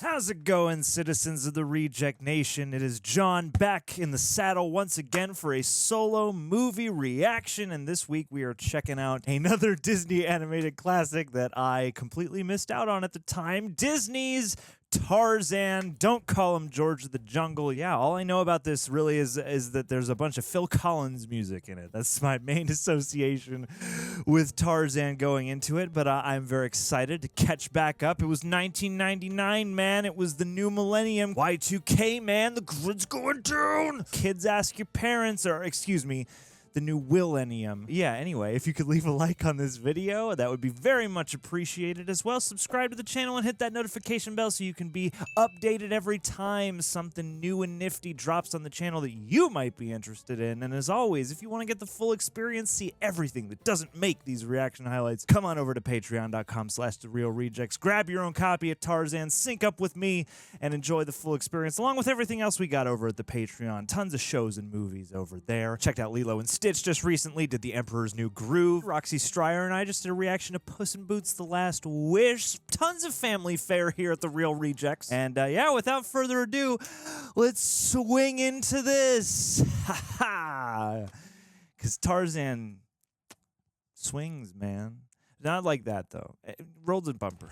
How's it going, citizens of the Reject Nation? It is John back in the saddle once again for a solo movie reaction, and this week we are checking out another Disney animated classic that I completely missed out on at the time, Disney's Tarzan. Don't call him George of the Jungle. Yeah, all I know about this really is that there's a bunch of Phil Collins music in it. That's my main association with Tarzan going into it, but I'm very excited to catch back up. It was 1999, man. It was the new millennium. Y2K, man. The grid's going down. Kids ask your parents, or excuse me, the new millennium. Yeah, anyway, if you could leave a like on this video, that would be very much appreciated. As well, subscribe to the channel and hit that notification bell so you can be updated every time something new and nifty drops on the channel that you might be interested in. And as always, if you want to get the full experience, see everything that doesn't make these reaction highlights, come on over to patreon.com/therealrejects. Grab your own copy of Tarzan, sync up with me, and enjoy the full experience, along with everything else we got over at the Patreon. Tons of shows and movies over there. Checked out Lilo and Stitch just recently, did The Emperor's New Groove. Roxy Stryer and I just did a reaction to Puss in Boots: The Last Wish. Tons of family fare here at The Real Rejects. And yeah, without further ado, let's swing into this. Ha-ha! Because Tarzan swings, man. Not like that, though. Rolled a bumper.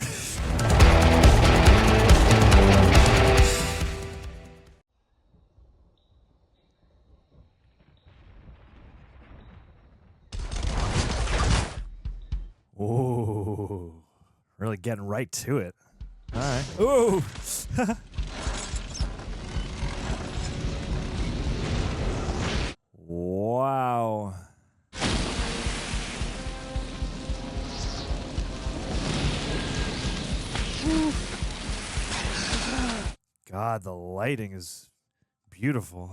Oh, really getting right to it. All right. Ooh. Wow. God, the lighting is beautiful.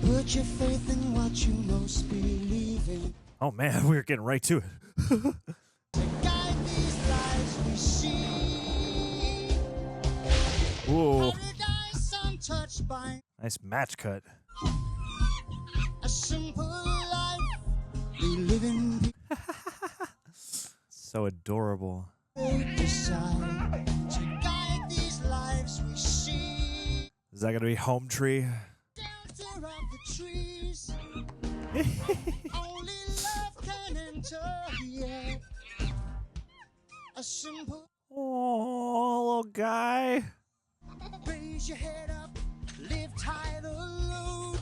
Put your faith in what you most believe in. Oh man, we're getting right to it. To guide these lives we see. Ooh. Paradise untouched by Nice match cut. a simple life we live in. So adorable. They decide to guide these lives we see. Is that gonna be Home Tree? Shelter of the trees. Only love can enter here. A simple Oh, little guy. raise your head up, lift high the load.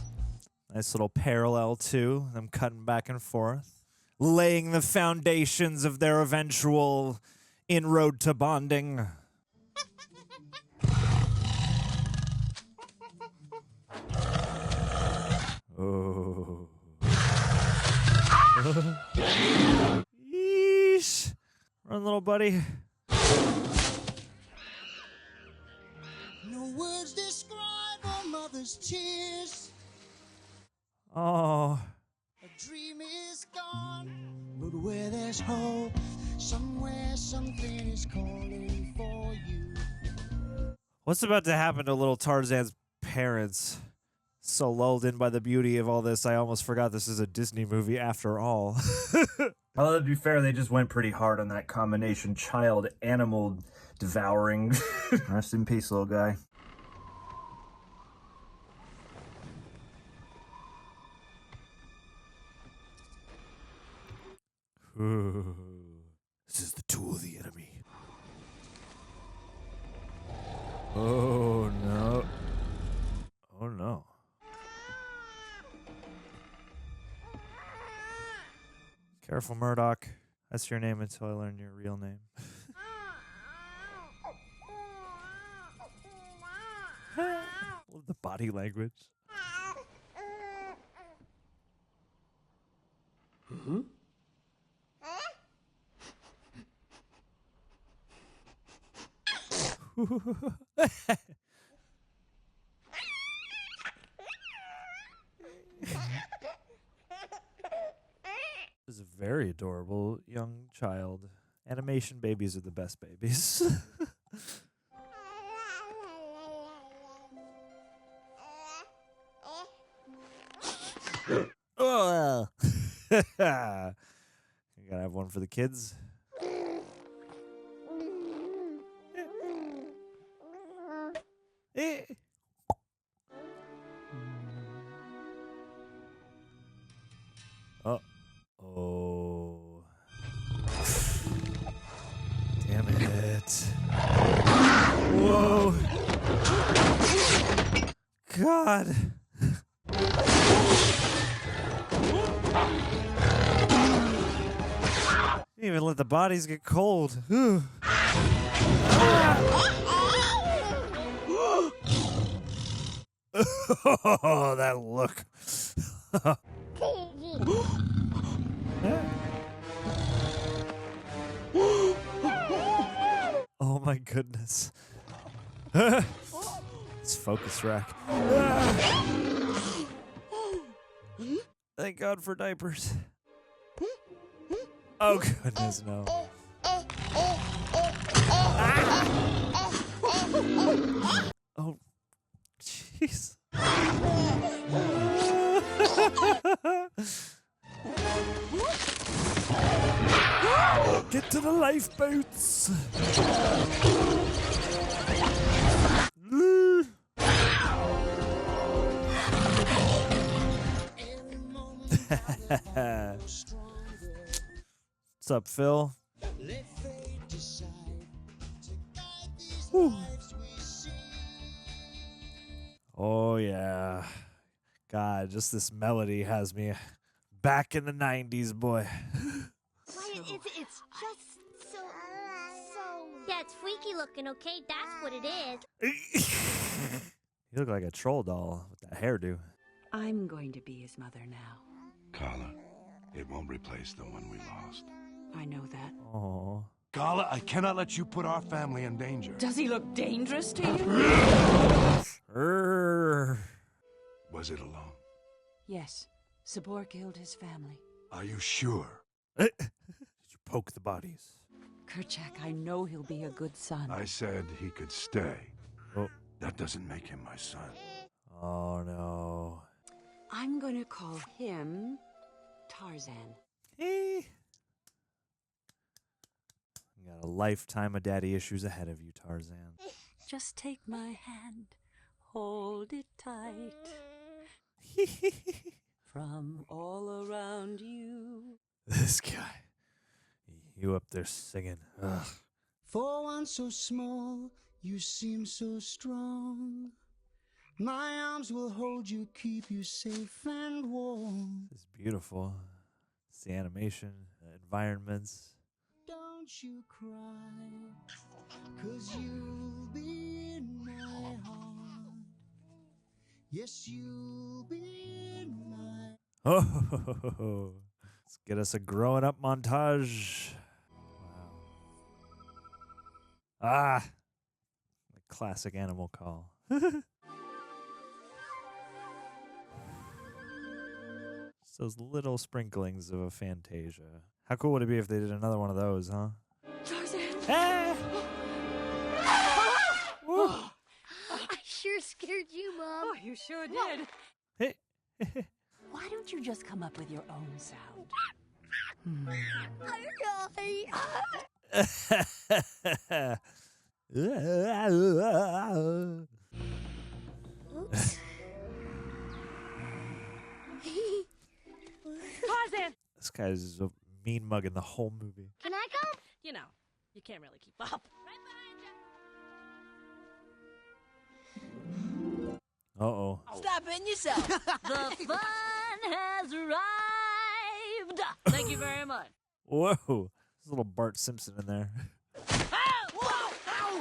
Nice little parallel too. Them cutting back and forth, laying the foundations of their eventual inroad to bonding. Oh. Yeesh. Run, little buddy. No words describe a mother's tears. Oh. A dream is gone, but where there's hope, somewhere something is calling for you. What's about to happen to little Tarzan's parents? So lulled in by the beauty of all this, I almost forgot this is a Disney movie after all. Although, to be fair, they just went pretty hard on that combination child-animal devouring. Rest in peace, little guy. This is the tool of the enemy. Oh no. Oh no. Careful, Murdoch. That's your name until I learn your real name. Love the body language. Mm-hmm. This is a very adorable young child. Animation babies are the best babies. Oh. You gotta have one for the kids. Eh. Oh. Damn it. Whoa. God. Didn't even let the bodies get cold. Whew. Oh, that look. Oh my goodness. It's focus rack. Thank God for diapers. Oh goodness, no. Oh, jeez. Get to the lifeboats. What's up, Phil? Whew. Oh, yeah. God, just this melody has me back in the 90s, boy. It's just so. Yeah, it's freaky looking, okay? That's what it is. You look like a troll doll with that hairdo. I'm going to be his mother now. Carla, it won't replace the one we lost. I know that. Oh. Carla, I cannot let you put our family in danger. Does he look dangerous to you? Was it alone? Yes. Sabor killed his family. Are you sure? Did you poke the bodies? Kerchak, I know he'll be a good son. I said he could stay. Oh. That doesn't make him my son. Oh, no. I'm going to call him Tarzan. You got a lifetime of daddy issues ahead of you, Tarzan. Just take my hand, hold it tight. From all around you. This guy. You up there singing. Ugh. For one so small, you seem so strong. My arms will hold you, keep you safe and warm. This is beautiful. It's the animation, the environments. Don't you cry, 'cause you'll be in my heart. Yes, you'll be in my... Oh, let's get us a growing up montage. Wow. Ah, the classic animal call. Just those little sprinklings of a Fantasia. How cool would it be if they did another one of those, huh? Tarzan! Ah! I sure scared you, Mom. Oh, you sure did. Hey. Why don't you just come up with your own sound? Oops. Tarzan! This guy's a mean mug in the whole movie. Can I go? You know, you can't really keep up. Uh-oh. Stop it yourself. The fun has arrived. Thank you very much. Whoa. There's a little Bart Simpson in there.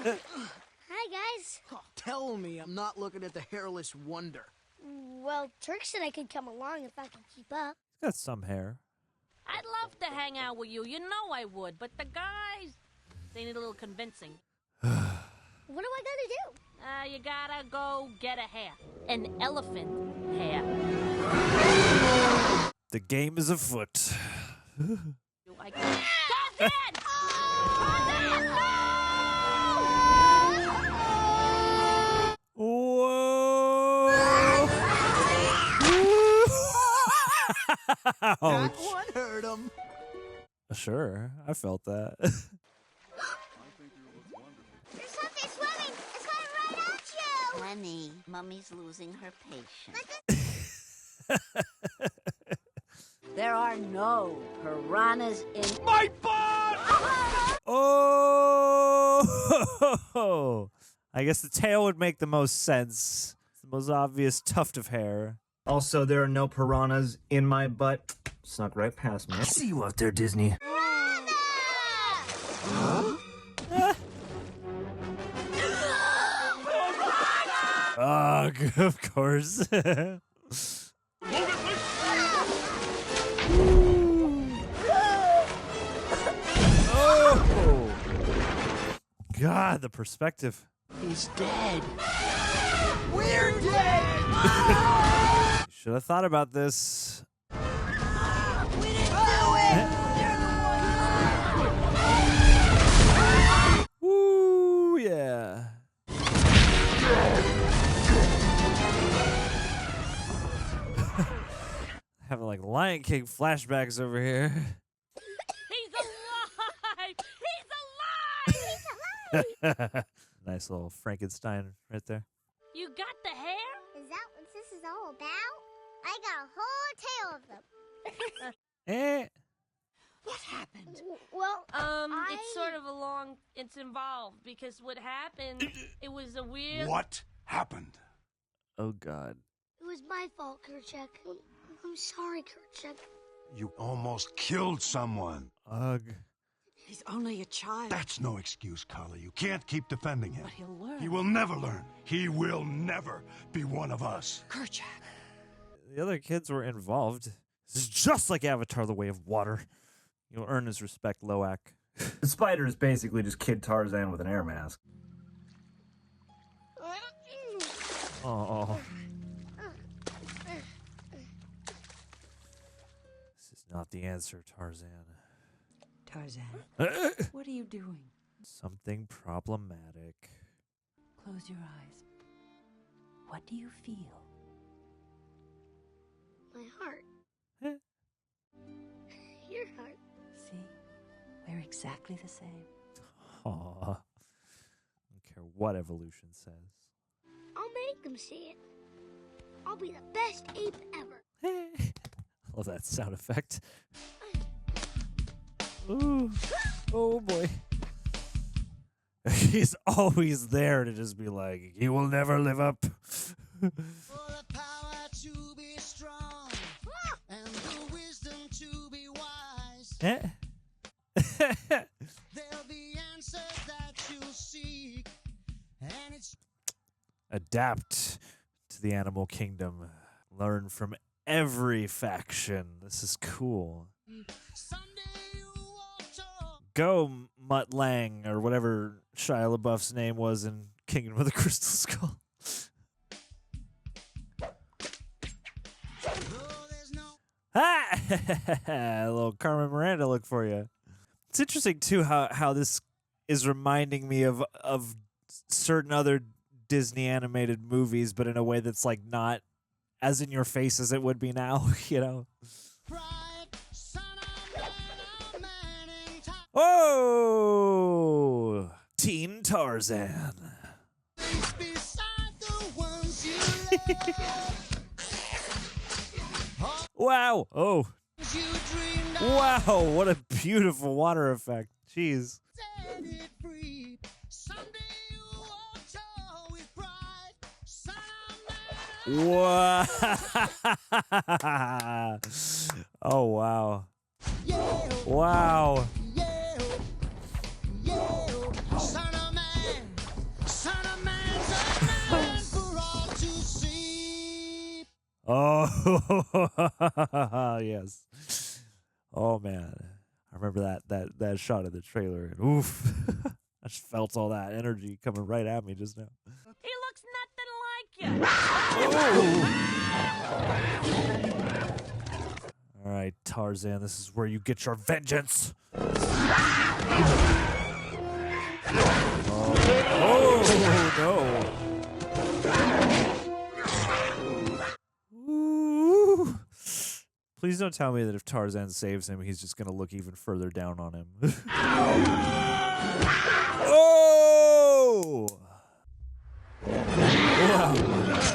Hi, guys. Oh, tell me I'm not looking at the hairless wonder. Well, Terk said I could come along if I could keep up. He's got some hair. I'd love to hang out with you. You know I would. But the guys, they need a little convincing. What do I gotta do? You gotta go get a hair. An elephant hair. The game is afoot. You like that? Tarzan! Whoa! That Ouch. one hurt him. Sure, I felt that. There's something swimming. It's coming right at you. Mummy's losing her patience. There are no piranhas in My butt! Oh! I guess the tail would make the most sense. It's the most obvious tuft of hair. Also, there are no piranhas in my butt. Snuck right past me. I see you out there, Disney. Ugh, of course. Oh! God, the perspective. He's dead. We're dead! Should have thought about this. We didn't do it! Woo, yeah. Having like Lion King flashbacks over here. He's alive! He's alive! Nice little Frankenstein right there. You got the hair? Is that what this is all about? I got a whole tail of them. Eh. What happened? Well, It's sort of it's involved because what happened, it was a weird... What happened? Oh, God. it was my fault, Kerchak. I'm sorry, Kerchak. You almost killed someone. Ugh. He's only a child. That's no excuse, Carla. You can't keep defending him. But he'll learn. He will never learn. He will never be one of us. Kerchak. The other kids were involved. This is just like Avatar: The Way of Water. You'll earn his respect, Loak. The spider is basically just Kid Tarzan with an air mask. Oh. This is not the answer, Tarzan. Tarzan, what are you doing? Something problematic. Close your eyes. What do you feel? My heart. Your heart. See? We're exactly the same. Aw. Don't care what evolution says. I'll make them see it. I'll be the best ape ever. I love that sound effect. Ooh. Oh boy. He's always there to just be like, he will never live up. For the power to be strong and the wisdom to be wise. There'll be answers that you'll seek, and it's Adapt to the animal kingdom. Learn from every faction. This is cool. someday you walk tall. Go, Mutt Lang, or whatever Shia LaBeouf's name was in Kingdom of the Crystal Skull. Though there's no Ah! A little Carmen Miranda look for you. It's interesting, too, how this is reminding me of certain other Disney animated movies, but in a way that's like not as in your face as it would be now, you know? pride, son of man in time. Oh! Teen Tarzan. Beside the ones you love. Wow! Oh, You dreamed of wow! What a beautiful water effect. Jeez. set it free. Someday you walk tall with pride, son of man. Wow! Oh, wow. Yeah, Wow. yeah, yeah. Son of man, son of man, for all to see. Oh, yes. Oh, man. I remember that shot of the trailer. And oof. I just felt all that energy coming right at me just now. He looks nothing like you. All right, Tarzan, this is where you get your vengeance. Oh, no. Ooh. Please don't tell me that if Tarzan saves him, he's just going to look even further down on him. Oh! Wow.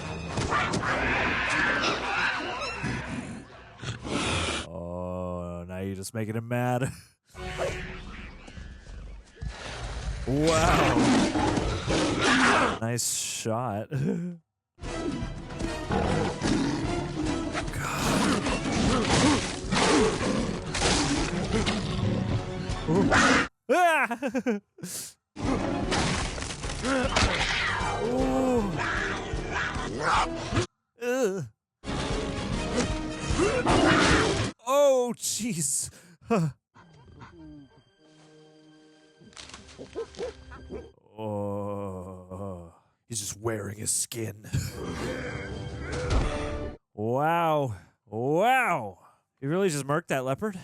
just making him mad. Wow. Nice shot. Ah! Oh, jeez. Oh, he's just wearing his skin. Wow. Wow. He really just murked that leopard?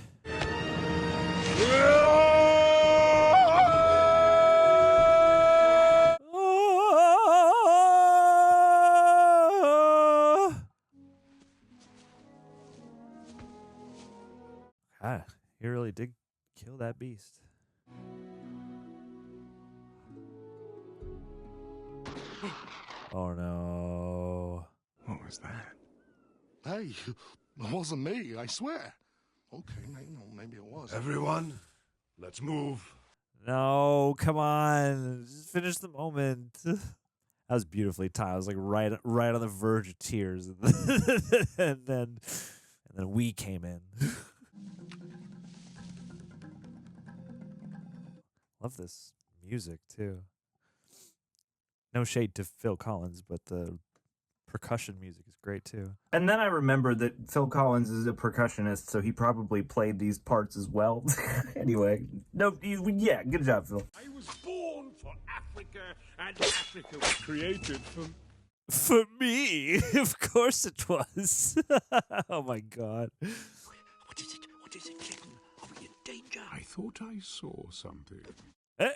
Ah, he really did kill that beast. Oh no. What was that? Hey, it wasn't me, I swear. Okay, maybe it was. Everyone, let's move. No, come on. Just finish the moment. That was beautifully timed. I was like right on the verge of tears. and then we came in. Love this music too. No shade to Phil Collins, but the percussion music is great too. And then I remembered that Phil Collins is a percussionist, so he probably played these parts as well. Anyway, yeah, good job, Phil. I was born for Africa, and Africa was created For me, of course it was. Oh my god. What is it? What is it, kitten? Are we in danger? I thought I saw something. Eh?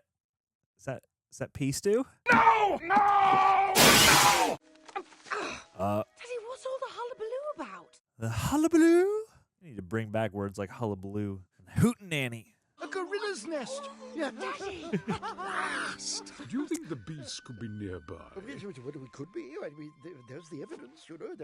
Is that pea stew? No! No! No! Daddy, what's all the hullabaloo about? The hullabaloo? I need to bring back words like hullabaloo and hootenanny. A gorilla's nest. Yeah. Daddy! Do you think the beast could be nearby? We could be. I mean, there's the evidence, you know.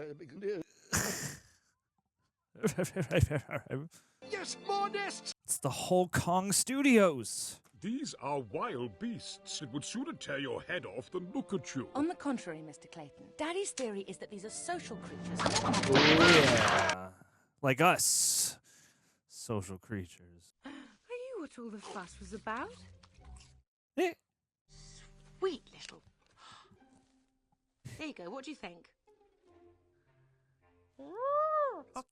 Yes, more nests. It's the Whole Kong Studios. These are wild beasts. It would sooner tear your head off than look at you. On the contrary, Mr. Clayton, Daddy's theory is that these are social creatures. Oh, yeah. Like us. Social creatures. Are you what all the fuss was about? Eh. Sweet little... There you go, what do you think?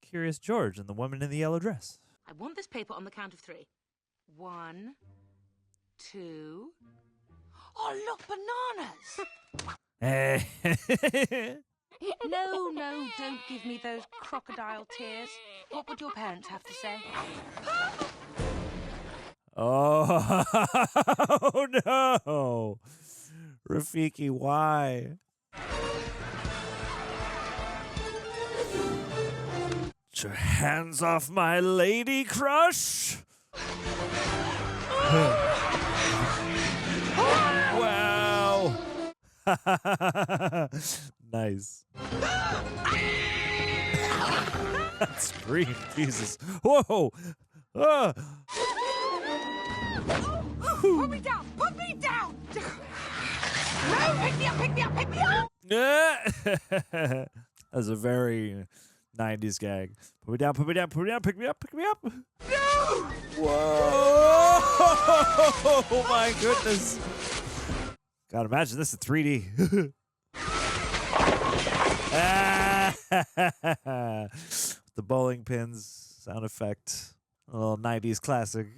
Curious George and the woman in the yellow dress. I want this paper on the count of 3. 1, 2... Oh, look, bananas! No, don't give me those crocodile tears. What would your parents have to say? Oh, no. Rafiki, why? Get your hands off my lady crush. Wow. Nice. That scream, Jesus. Whoa. Put me down! Put me down! No, pick me up, pick me up, pick me up! That was a very 90s gag. Put me down, put me down, put me down, pick me up, pick me up. No! Whoa! Oh my goodness. God, imagine this in 3D. The bowling pins sound effect. A little 90s classic.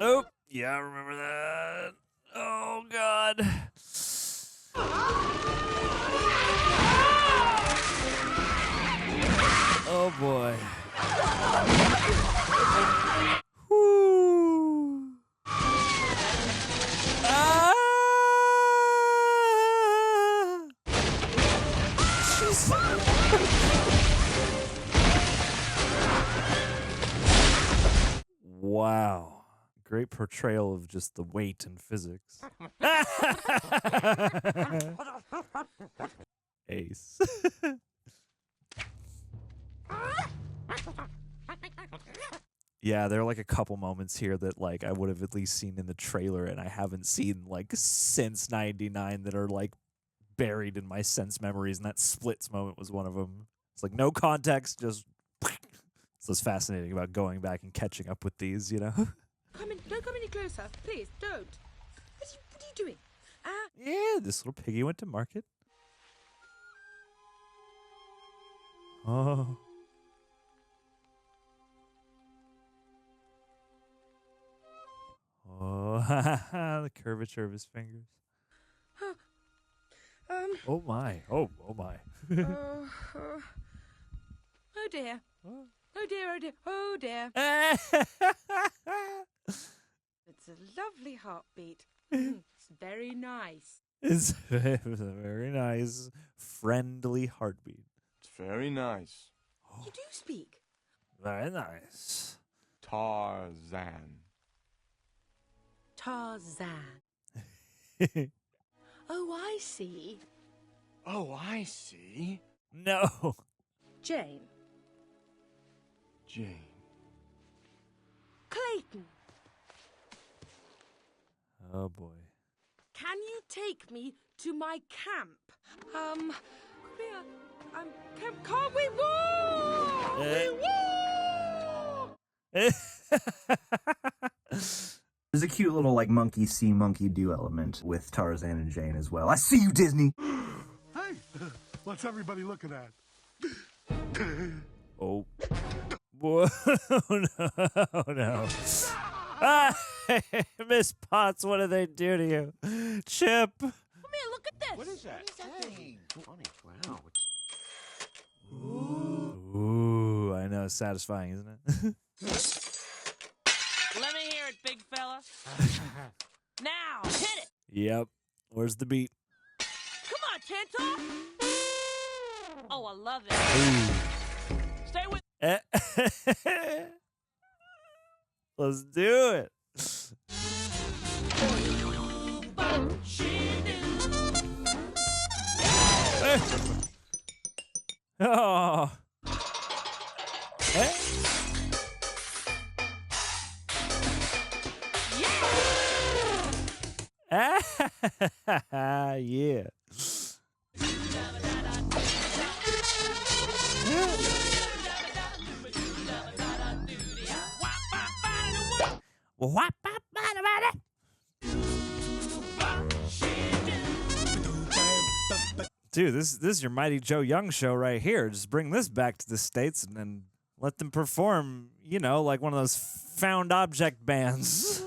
Oh, yeah, I remember that. Oh, God. Oh, boy. Whoo. Ah! Wow. Great portrayal of just the weight and physics. Ace. Yeah, there are like a couple moments here that like I would have at least seen in the trailer and I haven't seen like since '99 that are like buried in my sense memories, and that splits moment was one of them. It's like no context, just it's what's fascinating about going back and catching up with these, you know? Don't come any closer. Please, don't. What are you doing? Yeah, this little piggy went to market. Oh. Oh, the curvature of his fingers. Oh my. Oh my. Oh dear. Oh dear, oh dear, oh dear. It's a lovely heartbeat. It's very nice. It's a very nice, friendly heartbeat. It's very nice. You do speak. Very nice. Tarzan. Tarzan. Oh, I see. Oh, I see. No. Jane. Jane. Clayton. Oh boy. Can you take me to my camp? Can't we walk? We walk! There's a cute little like monkey see, monkey do element with Tarzan and Jane as well. I see you, Disney. Hey, what's everybody looking at? Oh. Whoa, no. Ah, Miss Potts, what did they do to you? Chip. Come here, look at this. What is that? Hey, funny. Wow. Ooh, I know. Satisfying, isn't it? Let me hear it, big fella. Now, hit it. Yep. Where's the beat? Come on, Tanto. Oh, I love it. Stay with. Let's do it. Oh. Hey. Yeah. Yeah. Dude, this is your Mighty Joe Young show right here. Just bring this back to the States and then let them perform, you know, like one of those found object bands.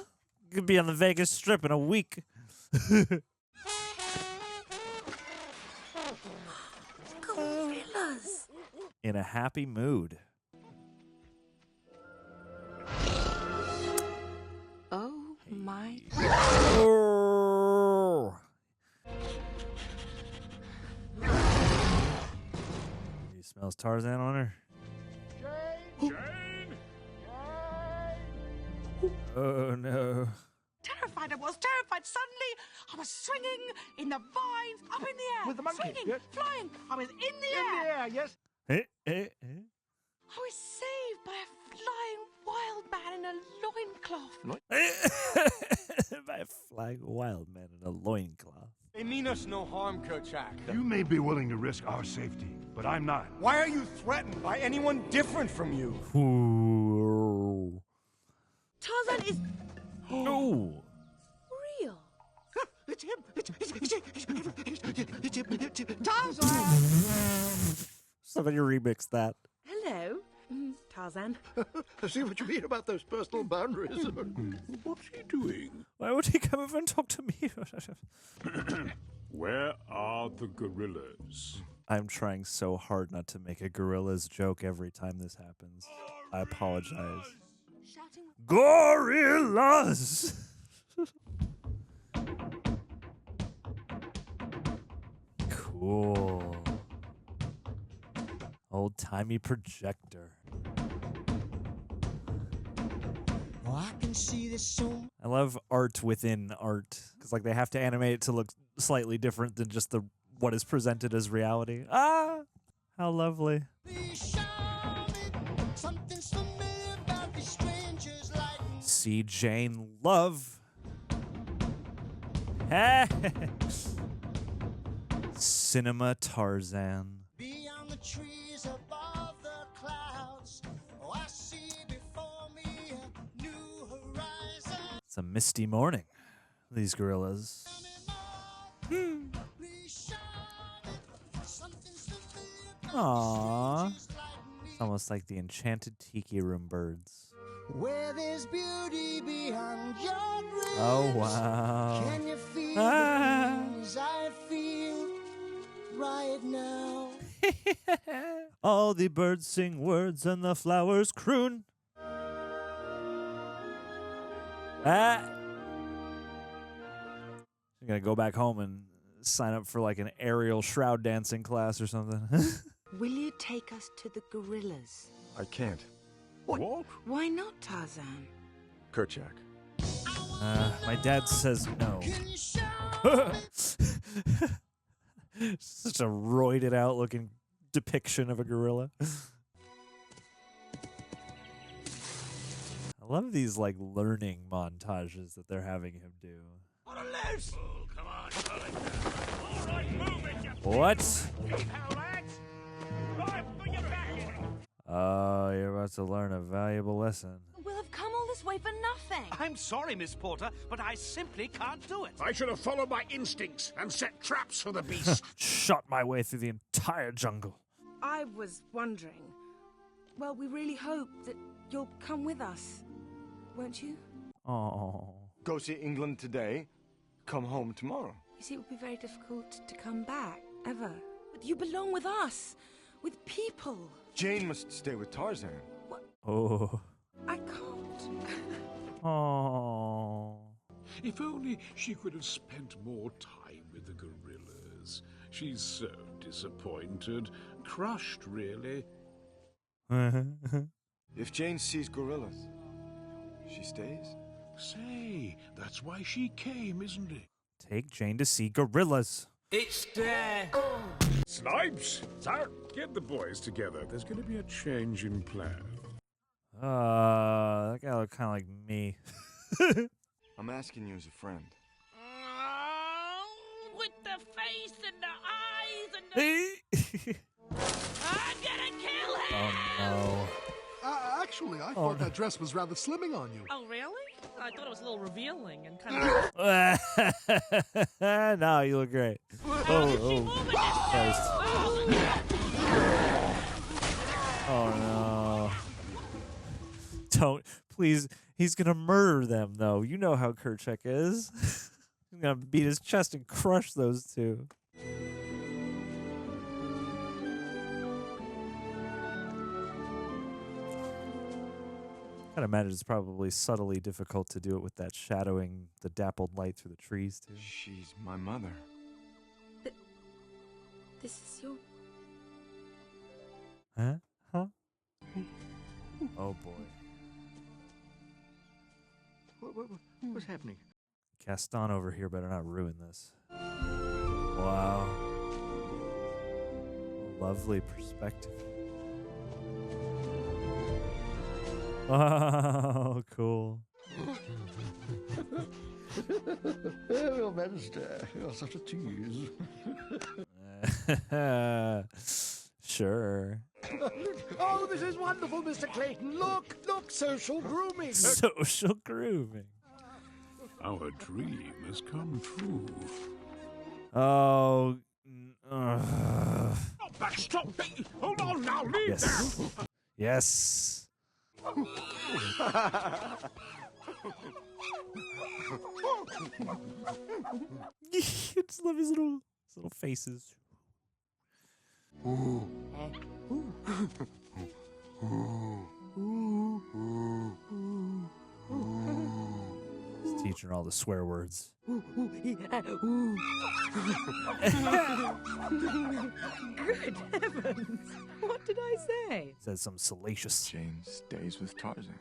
Could be on the Vegas Strip in a week. Gorillas. In a happy mood. Oh my. Oh. He smells Tarzan on her. Jane! Oh no. Terrified I was, terrified. Suddenly, I was swinging in the vines, up in the air. With the monkey, Swinging, yes. flying. I was in the air. In the air, yes. I was saved by a flying wild man in a loincloth. By a flying wild man in a loincloth. They mean us no harm, Kerchak. You may be willing to risk our safety, but I'm not. Why are you threatened by anyone different from you? Ooh. Tarzan is No. real. It's him. It's him. Tarzan! Somebody remix that. Hello, Tarzan. I see what you mean about those personal boundaries. What's he doing? Why would he come over and talk to me? Where are the gorillas? I'm trying so hard not to make a gorillas joke every time this happens. I apologize. Shouting. Gorillas! Cool. Old-timey projector. Oh, I can see this so. I love art within art because like they have to animate it to look slightly different than just the what is presented as reality. Ah, how lovely. See Jane love. Cinema Tarzan. Beyond the trees above the clouds, oh, I see before me a new horizon. It's a misty morning. These gorillas. Aww. It's almost like the enchanted tiki room birds. Where there's beauty beyond your dreams. Oh, wow. Can you feel the breeze I feel right now? All the birds sing words and the flowers croon. I'm gonna go back home and sign up for like an aerial shroud dancing class or something. Will you take us to the gorillas? I can't. What? Why not, Tarzan? Kerchak. My dad says no. Such a roided out looking depiction of a gorilla. I love these like learning montages that they're having him do. On a loose! Oh, come on, pull it down. All right, move it, you What? Keep out, lads! Right, put your back in. Oh, you're about to learn a valuable lesson. We'll have come all this way for nothing. I'm sorry, Miss Porter, but I simply can't do it. I should have followed my instincts and set traps for the beast. Shot my way through the entire jungle. I was wondering. Well, we really hope that you'll come with us, won't you? Oh. Go see England today, come home tomorrow. You see, it would be very difficult to come back, ever. But you belong with us, with people. Jane must stay with Tarzan. Oh. I can't. Oh. If only she could have spent more time with the gorillas. She's so disappointed. Crushed, really. If Jane sees gorillas, she stays? Say, that's why she came, isn't it? Take Jane to see gorillas. It's there. Snipes! Sir, get the boys together. There's going to be a change in plan. That guy looked kind of like me. I'm asking you as a friend. With the face and the eyes and the... I'm gonna kill him! Oh, Actually, I thought that dress was rather slimming on you. Oh, really? I thought it was a little revealing and kind of... no. No, you look great. Oh, no. Don't. Please. He's going to murder them, though. You know how Kerchak is. He's going to beat his chest and crush those two. I'd imagine it's probably subtly difficult to do it with that shadowing the dappled light through the trees, too. She's my mother. This is your... Huh? Huh? Oh, boy. What's happening? Gaston over here better not ruin this. Wow. Lovely perspective. Oh, cool. Your Majesty, you're such a tease. Sure. Oh, this is wonderful, Mr. Clayton. Look, social grooming. Social grooming. Our dream has come true. Oh. Stop that! Stop! Hold on now! Leave Yes. now! Yes. I just love his little faces. He's teaching her all the swear words. Good heavens! What did I say? Says some salacious. Jane stays with Tarzan.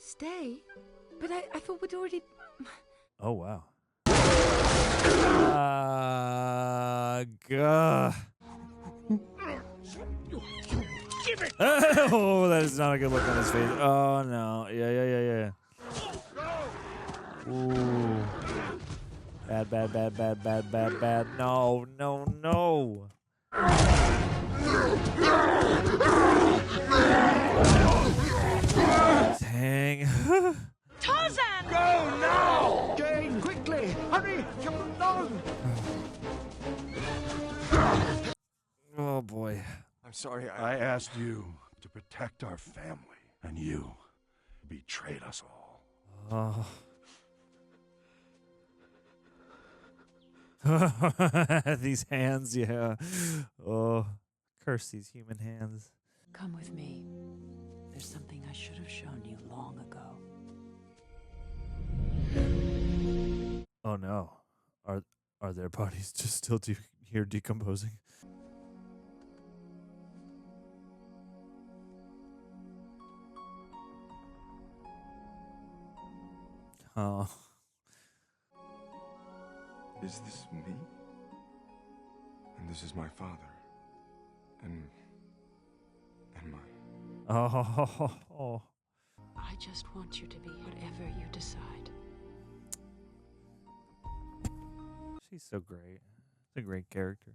Stay? But I thought we'd already... Oh, wow. God. Oh, that is not a good look on his face. Oh, no. Yeah. Ooh. Bad. No. Dang. Tarzan! Go now! Jane, quickly! Hurry! Come along! Oh, boy. I'm sorry, I asked you to protect our family, and you betrayed us all. Oh. These hands, yeah. Oh, curse these human hands. Come with me. There's something I should have shown you long ago. Oh no. Are their bodies just still here decomposing? Oh. Is this me? And this is my father. And my... Oh. I just want you to be whatever you decide. She's so great. She's a great character.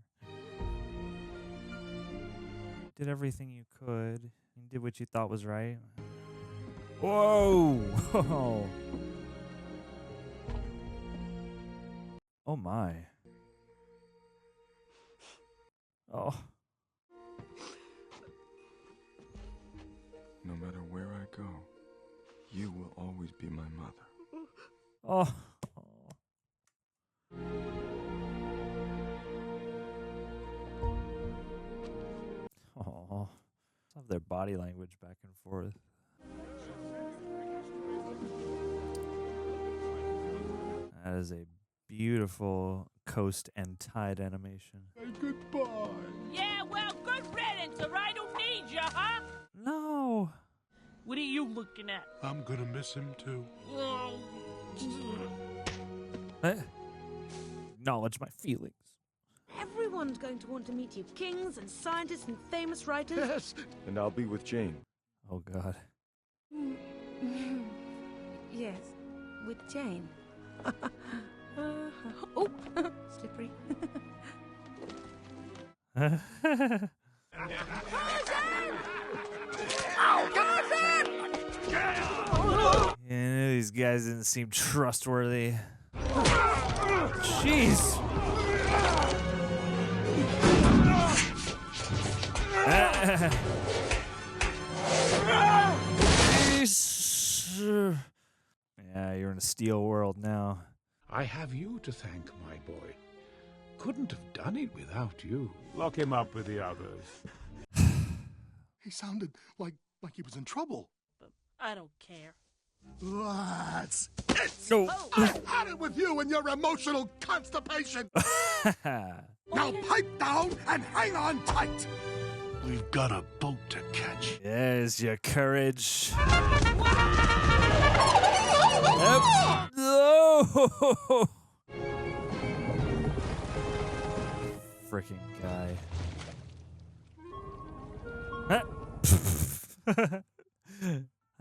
Did everything you could. You did what you thought was right. Whoa! Oh my. Oh. No matter where I go, you will always be my mother. Oh. Oh. Love their body language back and forth. That is a beautiful coast and tide animation. Goodbye. Yeah, well, good riddance, or I don't need you, huh? No. What are you looking at? I'm gonna miss him too. Acknowledge my feelings. Everyone's going to want to meet you. Kings and scientists and famous writers. Yes. And I'll be with Jane. Oh, God. Yes, with Jane. Oh, slippery. Yeah, these guys didn't seem trustworthy. Jeez. Yeah, you're in a steel world now. I have you to thank, my boy. Couldn't have done it without you. Lock him up with the others. He sounded like he was in trouble. I don't care. That's it! No. I've had it with you and your emotional constipation! Now pipe down and hang on tight! We've got a boat to catch. There's your courage. Yep. No! Freaking guy.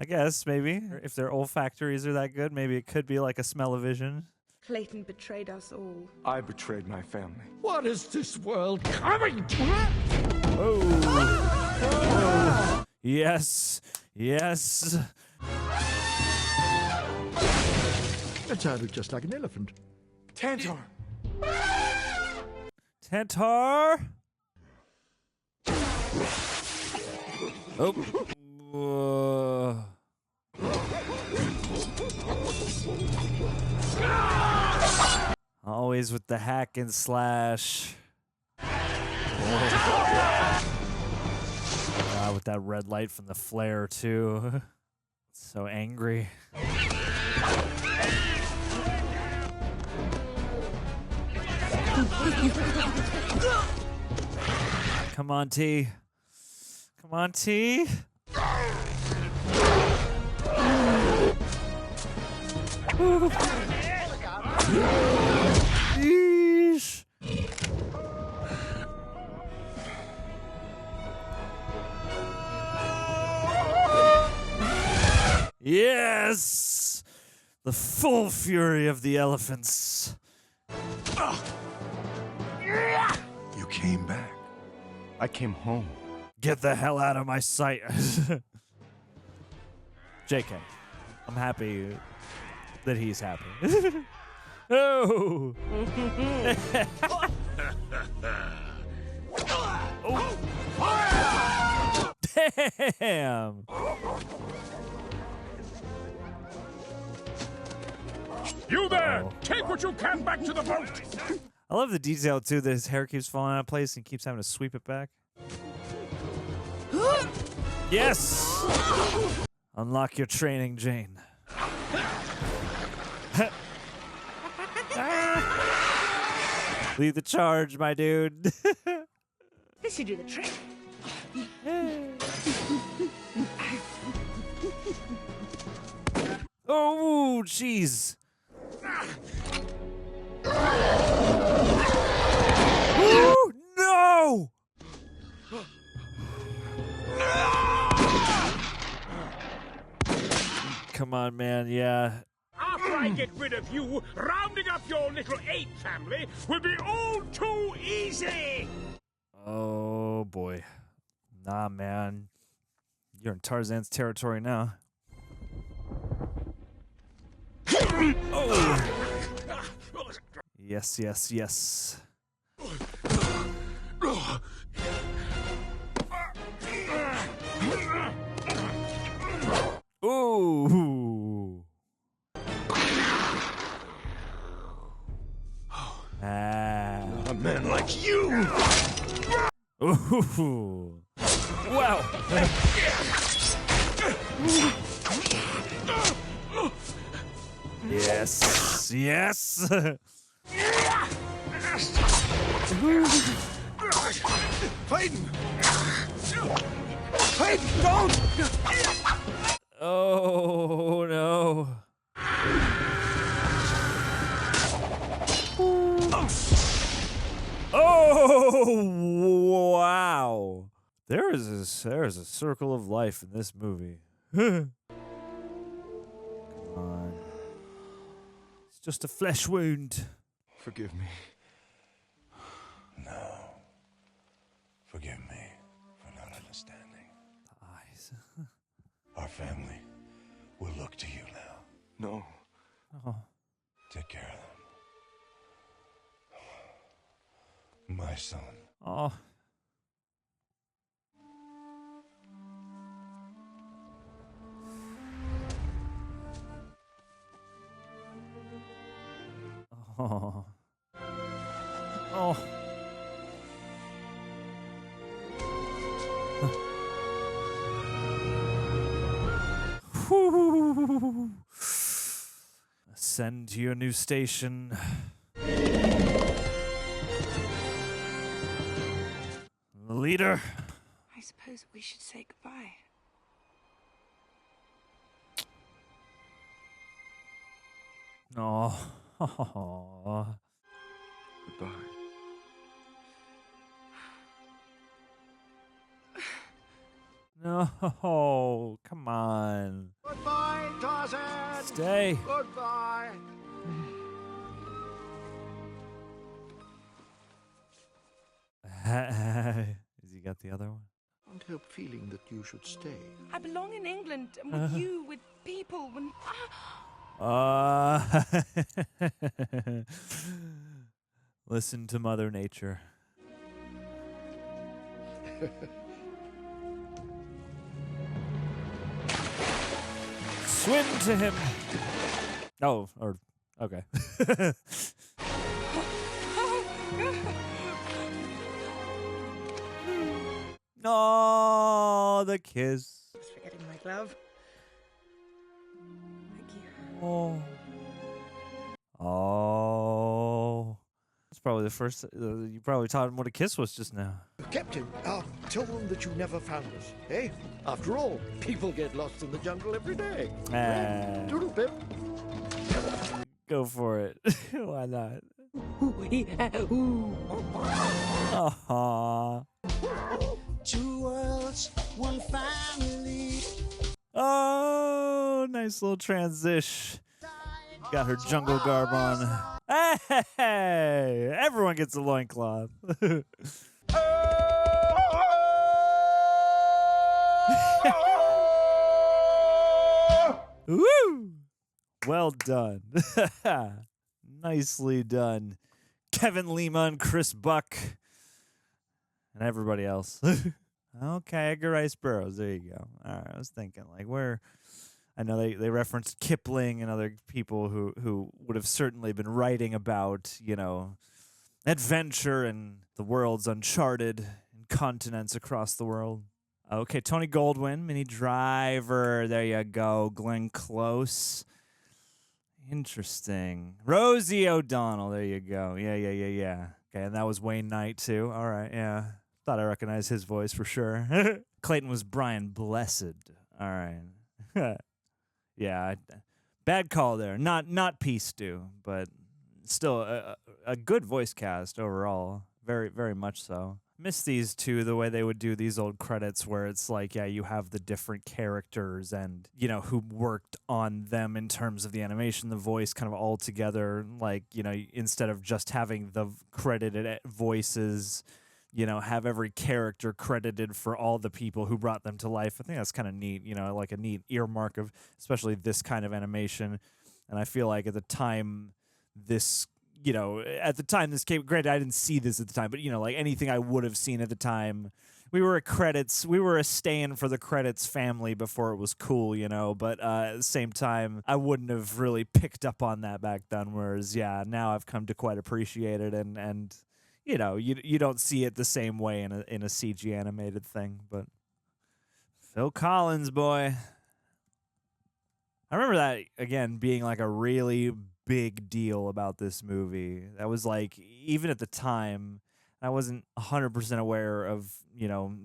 I guess, maybe. If their olfactories are that good, maybe it could be like a smell-o-vision. Clayton betrayed us all. I betrayed my family. What is this world coming to? Oh. Yes. Yes. It sounded just like an elephant. Tantar! Tantar. Oh. Always with the hack and slash. With that red light from the flare too. So angry. Come on, T. Come on, T. Yeesh. Yes! The full fury of the elephants. You came back. I came home. Get the hell out of my sight. JK. I'm happy that he's happy. Oh! Oh. Damn! You there! Take what you can back to the boat! I love the detail, too, that his hair keeps falling out of place and keeps having to sweep it back. Yes! Unlock your training, Jane. Lead the charge, my dude. This should do the trick. Oh, jeez. Ooh, no! Come on, man, yeah. After I get rid of you, rounding up your little ape family will be all too easy! Oh, boy. Nah, man. You're in Tarzan's territory now. Oh! Yes, yes, yes. Ooh! A man like you! Ooh! Wow! Yes! Yes! Clayton! Clayton, don't! Oh, no. Oh, wow. There is a circle of life in this movie. Come on. It's just a flesh wound. Forgive me. No. Forgive me for not understanding. The eyes. Our family will look to you now. No. Oh. Take care of them. My son. Oh. Oh. Oh. Whew. Ascend to your new station. Leader. I suppose we should say goodbye. Oh. Goodbye. No, come on. Goodbye, Tarzan. Stay. Goodbye. Has he got the other one? Can't help feeling that you should stay. I belong in England and with you, with people. When Listen to Mother Nature. Swim to him. Oh, or okay. No, the kiss. I was forgetting my glove. Thank you. Oh. Oh. That's probably the first. You probably taught him what a kiss was just now. Captain, tell them that you never found us, eh? After all, people get lost in the jungle every day. Doodle pip. Go for it. Why not? Aww. Two worlds, one family. Oh, nice little transition. Got her jungle garb on. Hey, everyone gets a loincloth. Woo! Well done. Nicely done. Kevin Lima and Chris Buck. And everybody else. Okay, Edgar Rice Burroughs. There you go. All right, I was thinking, like, where... I know they referenced Kipling and other people who would have certainly been writing about, you know, adventure and the world's uncharted and continents across the world. Okay, Tony Goldwyn, Minnie Driver. There you go. Glenn Close. Interesting. Rosie O'Donnell. There you go. Yeah. Okay, and that was Wayne Knight, too. All right, yeah. Thought I recognized his voice for sure. Clayton was Brian Blessed. All right. Yeah, bad call there. Not Peace Stew, but still a good voice cast overall. Very, very much so. Miss these two, the way they would do these old credits where it's like, yeah, you have the different characters and, you know, who worked on them in terms of the animation, the voice kind of all together. Like, you know, instead of just having the credited voices, you know, have every character credited for all the people who brought them to life. I think that's kind of neat, you know, like a neat earmark of especially this kind of animation. And I feel like at the time this, you know, at the time this came, granted, I didn't see this at the time, but, you know, like anything I would have seen at the time, we were a staying for the credits family before it was cool, you know, but at the same time, I wouldn't have really picked up on that back then, whereas, yeah, now I've come to quite appreciate it and you know, you don't see it the same way in a CG animated thing, but Phil Collins, boy. I remember that, again, being like a really big deal about this movie. That was like, even at the time, I wasn't 100% aware of, you know,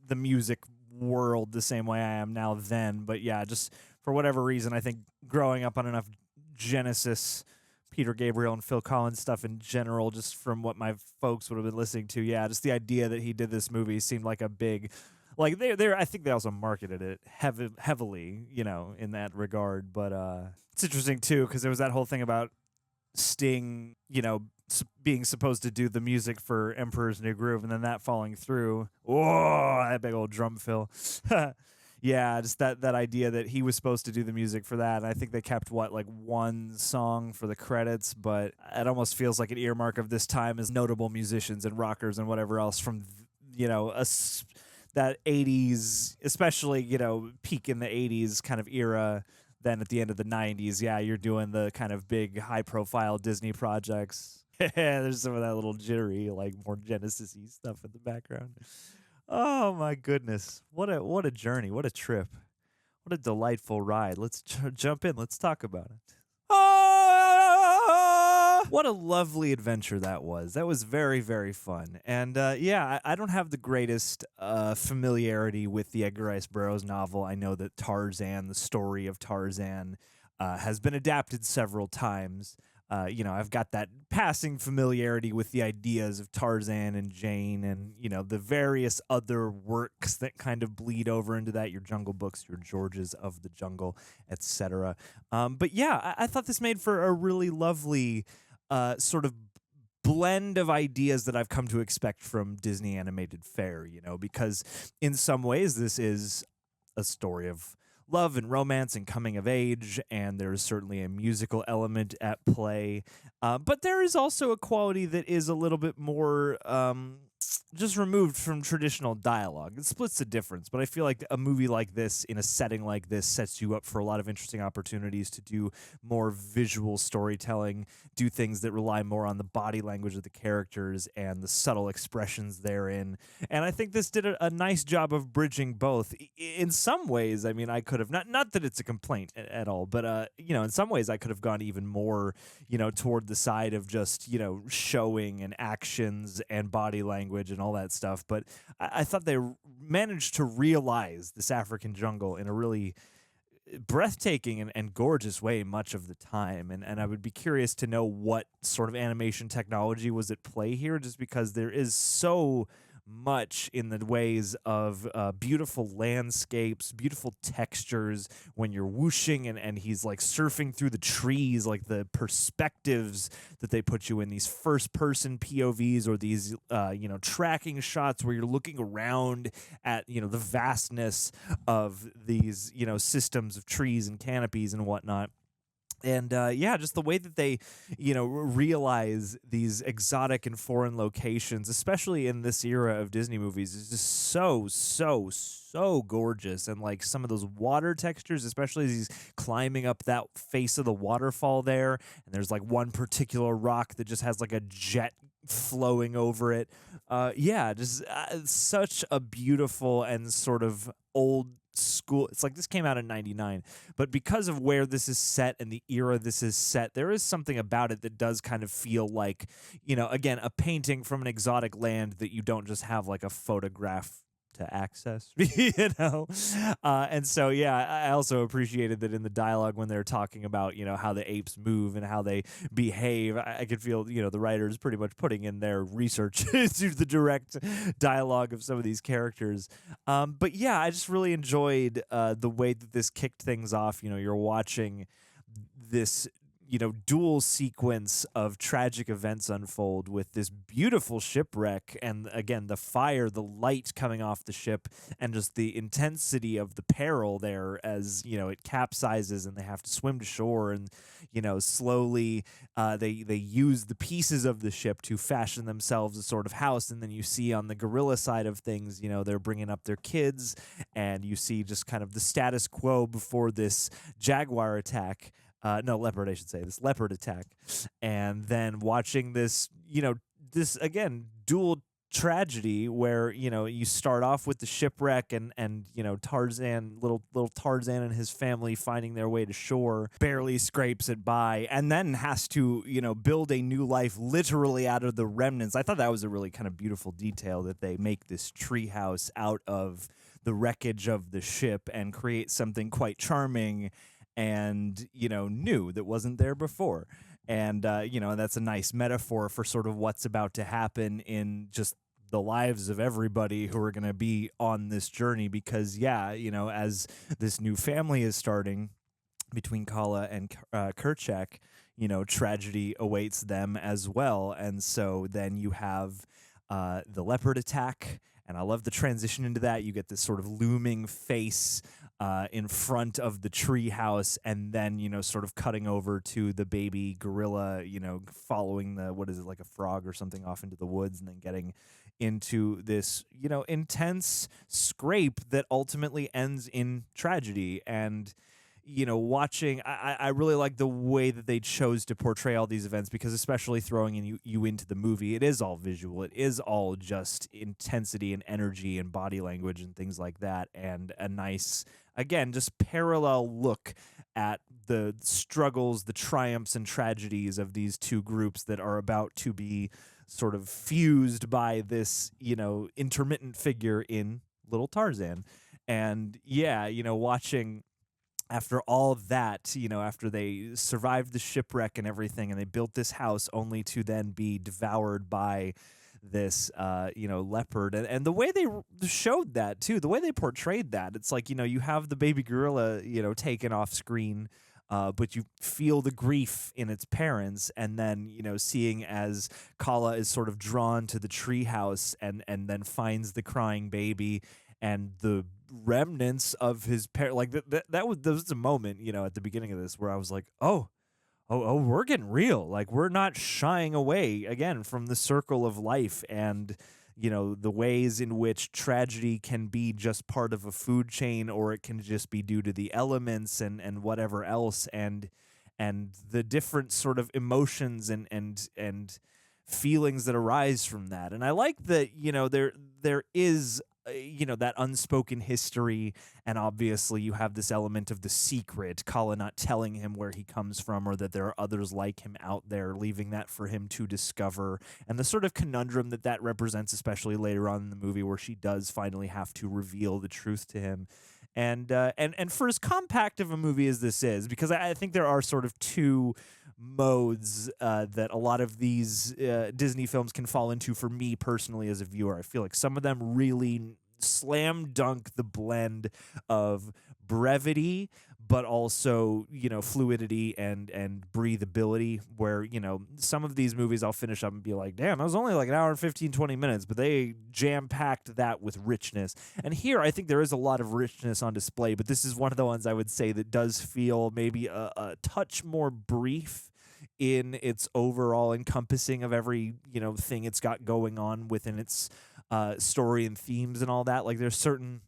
the music world the same way I am now then. But yeah, just for whatever reason, I think growing up on enough Genesis, Peter Gabriel and Phil Collins stuff in general, just from what my folks would have been listening to, yeah, just the idea that he did this movie seemed like a big, like I think they also marketed it heavily, you know, in that regard. But it's interesting too because there was that whole thing about Sting, you know, being supposed to do the music for Emperor's New Groove, and then that falling through. Oh, that big old drum fill. Yeah, just that idea that he was supposed to do the music for that. And I think they kept, like one song for the credits, but it almost feels like an earmark of this time as notable musicians and rockers and whatever else from, you know, that 80s, especially, you know, peak in the 80s kind of era. Then at the end of the 90s, yeah, you're doing the kind of big high-profile Disney projects. There's some of that little jittery, like more Genesis-y stuff in the background. Oh my goodness. What a journey. What a trip. What a delightful ride. Let's jump in. Let's talk about it. What a lovely adventure that was. That was very, very fun. And yeah, I don't have the greatest familiarity with the Edgar Rice Burroughs novel. I know that Tarzan, the story of Tarzan, has been adapted several times. You know, I've got that passing familiarity with the ideas of Tarzan and Jane and, you know, the various other works that kind of bleed over into that, your Jungle Books, your Georges of the Jungle, etc. But yeah, I thought this made for a really lovely sort of blend of ideas that I've come to expect from Disney animated fare, you know, because in some ways this is a story of love and romance and coming of age, and there's certainly a musical element at play. But there is also a quality that is a little bit more just removed from traditional dialogue. It splits the difference, but I feel like a movie like this in a setting like this sets you up for a lot of interesting opportunities to do more visual storytelling, do things that rely more on the body language of the characters and the subtle expressions therein. And I think this did a nice job of bridging both. In some ways, I mean, I could have, not that it's a complaint at all, but, you know, in some ways I could have gone even more, you know, toward the side of just, you know, showing and actions and body language and all that stuff. But I thought they managed to realize this African jungle in a really breathtaking and gorgeous way much of the time. And I would be curious to know what sort of animation technology was at play here, just because there is so much in the ways of beautiful landscapes, beautiful textures when you're whooshing and he's like surfing through the trees, like the perspectives that they put you in, these first person POVs or these tracking shots where you're looking around at the vastness of these systems of trees and canopies and whatnot. And just the way that they, realize these exotic and foreign locations, especially in this era of Disney movies, is just so gorgeous. And like some of those water textures, especially as he's climbing up that face of the waterfall there, and there's like one particular rock that just has like a jet flowing over it. Such a beautiful and sort of old school. It's like this came out in 99, but because of where this is set and the era this is set, there is something about it that does kind of feel like, again, a painting from an exotic land that you don't just have like a photograph to access, and so I also appreciated that in the dialogue when they're talking about how the apes move and how they behave, I could feel the writers pretty much putting in their research to the direct dialogue of some of these characters. But I just really enjoyed the way that this kicked things off. You're watching this dual sequence of tragic events unfold with this beautiful shipwreck, and again the fire, the light coming off the ship, and just the intensity of the peril there as it capsizes and they have to swim to shore, and slowly they use the pieces of the ship to fashion themselves a sort of house. And then you see on the gorilla side of things, they're bringing up their kids, and you see just kind of the status quo before this jaguar attack. Leopard, I should say, this leopard attack. And then watching this, this, again, dual tragedy where, you start off with the shipwreck and Tarzan, little Tarzan and his family finding their way to shore, barely scrapes it by, and then has to, build a new life literally out of the remnants. I thought that was a really kind of beautiful detail that they make this treehouse out of the wreckage of the ship and create something quite charming and new that wasn't there before. And that's a nice metaphor for sort of what's about to happen in just the lives of everybody who are going to be on this journey, because as this new family is starting between Kala and Kerchak, tragedy awaits them as well. And so then you have the leopard attack, and I love the transition into that. You get this sort of looming face in front of the tree house, and then sort of cutting over to the baby gorilla following the, what is it, like a frog or something, off into the woods, and then getting into this intense scrape that ultimately ends in tragedy. And watching, I really like the way that they chose to portray all these events, because especially throwing in you into the movie, it is all visual. It is all just intensity and energy and body language and things like that. And a nice, again, just parallel look at the struggles, the triumphs and tragedies of these two groups that are about to be sort of fused by this, intermittent figure in little Tarzan. And watching, after all of that, after they survived the shipwreck and everything, and they built this house only to then be devoured by this, leopard. And the way they showed that, too, the way they portrayed that, it's like, you have the baby gorilla, taken off screen, but you feel the grief in its parents. And then, seeing as Kala is sort of drawn to the treehouse and then finds the crying baby and the remnants of his parent, like that was a moment, at the beginning of this where I was like, oh, we're getting real. Like, we're not shying away again from the circle of life and, the ways in which tragedy can be just part of a food chain, or it can just be due to the elements and whatever else, and the different sort of emotions and feelings that arise from that. And I like that, there is that unspoken history, and obviously you have this element of the secret, Kala not telling him where he comes from, or that there are others like him out there, leaving that for him to discover, and the sort of conundrum that represents, especially later on in the movie where she does finally have to reveal the truth to him. And for as compact of a movie as this is, because I think there are sort of two modes that a lot of these Disney films can fall into for me personally as a viewer. I feel like some of them really slam dunk the blend of brevity, but also, fluidity and breathability, where, some of these movies I'll finish up and be like, damn, that was only like an hour and 15, 20 minutes, but they jam-packed that with richness. And here, I think there is a lot of richness on display, but this is one of the ones I would say that does feel maybe a touch more brief in its overall encompassing of every, thing it's got going on within its story and themes and all that. Like, there's certain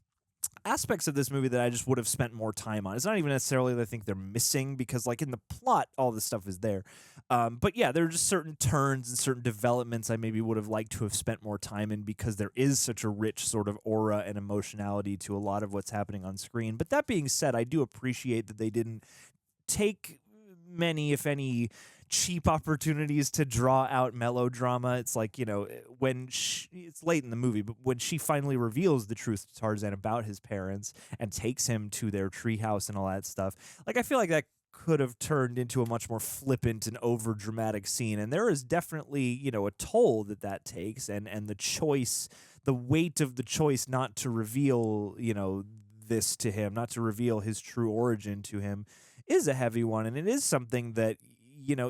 aspects of this movie that I just would have spent more time on. It's not even necessarily that I think they're missing, because like in the plot, all this stuff is there. But yeah, there are just certain turns and certain developments I maybe would have liked to have spent more time in, because there is such a rich sort of aura and emotionality to a lot of what's happening on screen. But that being said, I do appreciate that they didn't take many, if any, cheap opportunities to draw out melodrama. It's like, when it's late in the movie, but when she finally reveals the truth to Tarzan about his parents and takes him to their treehouse and all that stuff, like, I feel like that could have turned into a much more flippant and over dramatic scene. And there is definitely, a toll that takes, and the choice, the weight of the choice not to reveal, this to him, not to reveal his true origin to him, is a heavy one. And it is something that,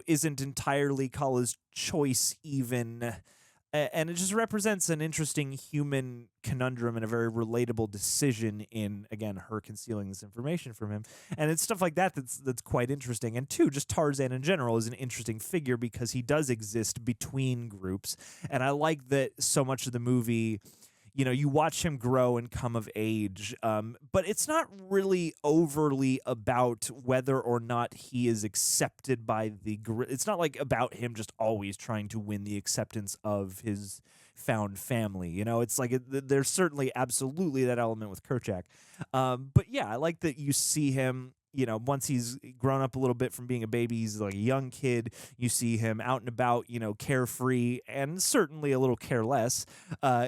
isn't entirely Kala's choice even. And it just represents an interesting human conundrum and a very relatable decision in, again, her concealing this information from him. And it's stuff like that that's quite interesting. And two, just Tarzan in general is an interesting figure because he does exist between groups. And I like that so much of the movie, you watch him grow and come of age, but it's not really overly about whether or not he is accepted by the it's not like about him just always trying to win the acceptance of his found family. It's like there's certainly absolutely that element with Kerchak. But yeah, I like that you see him, once he's grown up a little bit from being a baby, he's like a young kid. You see him out and about, carefree and certainly a little careless,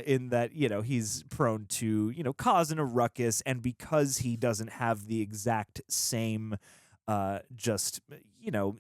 in that, he's prone to, causing a ruckus. And because he doesn't have the exact same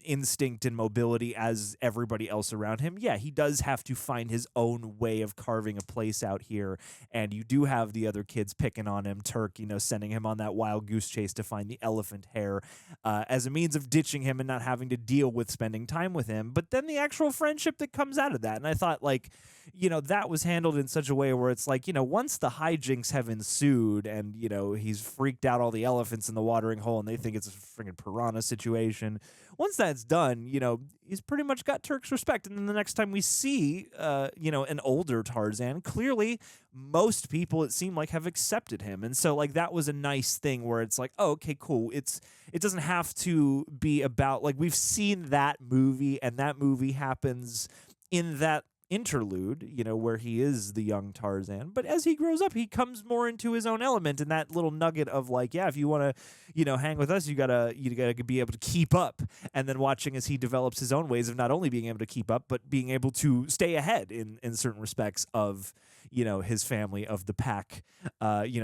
instinct and mobility as everybody else around him, yeah, he does have to find his own way of carving a place out here. And you do have the other kids picking on him, Terk, sending him on that wild goose chase to find the elephant hair, as a means of ditching him and not having to deal with spending time with him. But then the actual friendship that comes out of that. And I thought, like, that was handled in such a way where it's like, once the hijinks have ensued and, he's freaked out all the elephants in the watering hole and they think it's a freaking piranha situation. Once that's done, he's pretty much got Terk's respect. And then the next time we see, an older Tarzan, clearly most people, it seemed like, have accepted him. And so, like, that was a nice thing where it's like, oh, okay, cool. It doesn't have to be about, like, we've seen that movie, and that movie happens in that interlude, where he is the young Tarzan. But as he grows up, he comes more into his own element, and that little nugget of like, yeah, if you want to, hang with us, you gotta be able to keep up. And then watching as he develops his own ways of not only being able to keep up, but being able to stay ahead in certain respects of, his family, of the pack,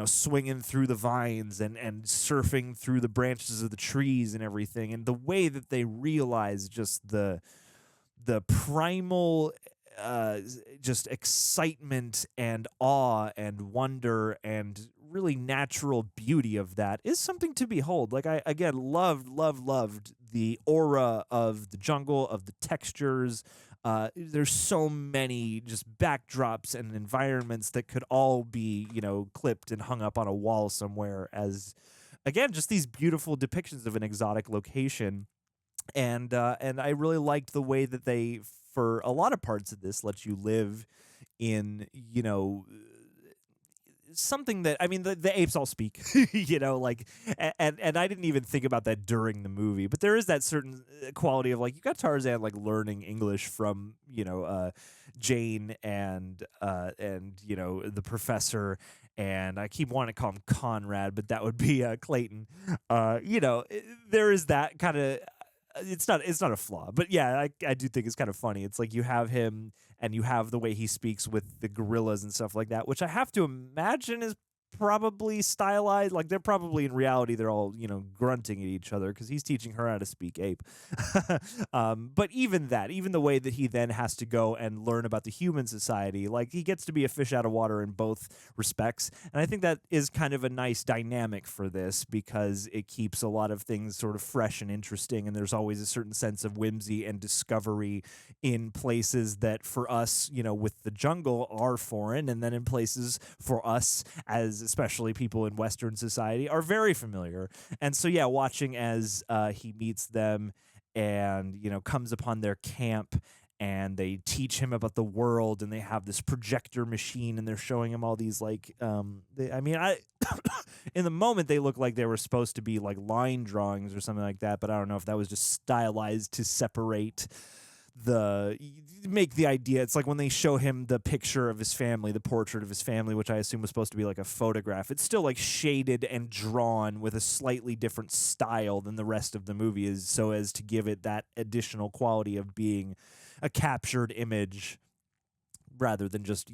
swinging through the vines and surfing through the branches of the trees and everything. And the way that they realize just the primal just excitement and awe and wonder and really natural beauty of that is something to behold. Like, I, again, loved the aura of the jungle, of the textures. There's so many just backdrops and environments that could all be, clipped and hung up on a wall somewhere as, again, just these beautiful depictions of an exotic location. And I really liked the way that they, for a lot of parts of this, let you live in, something that, I mean, the apes all speak, like, and I didn't even think about that during the movie, but there is that certain quality of, like, you got Tarzan, like, learning English from, Jane and the professor, and I keep wanting to call him Conrad, but that would be Clayton. There is that kind of, it's not a flaw, but yeah, I do think it's kind of funny. It's like you have him and you have the way he speaks with the gorillas and stuff like that, which I have to imagine is probably stylized. Like they're probably in reality, they're all, grunting at each other because he's teaching her how to speak ape. But even the way that he then has to go and learn about the human society, like he gets to be a fish out of water in both respects. And I think that is kind of a nice dynamic for this because it keeps a lot of things sort of fresh and interesting. And there's always a certain sense of whimsy and discovery in places that for us, with the jungle are foreign. And then in places for us, as especially people in Western society, are very familiar. And so, yeah, watching as he meets them and, comes upon their camp and they teach him about the world and they have this projector machine and they're showing him all these like, in the moment they look like they were supposed to be like line drawings or something like that. But I don't know if that was just stylized to separate make the idea. It's like when they show him the picture of his family, the portrait of his family, which I assume was supposed to be like a photograph. It's still like shaded and drawn with a slightly different style than the rest of the movie is, so as to give it that additional quality of being a captured image rather than just,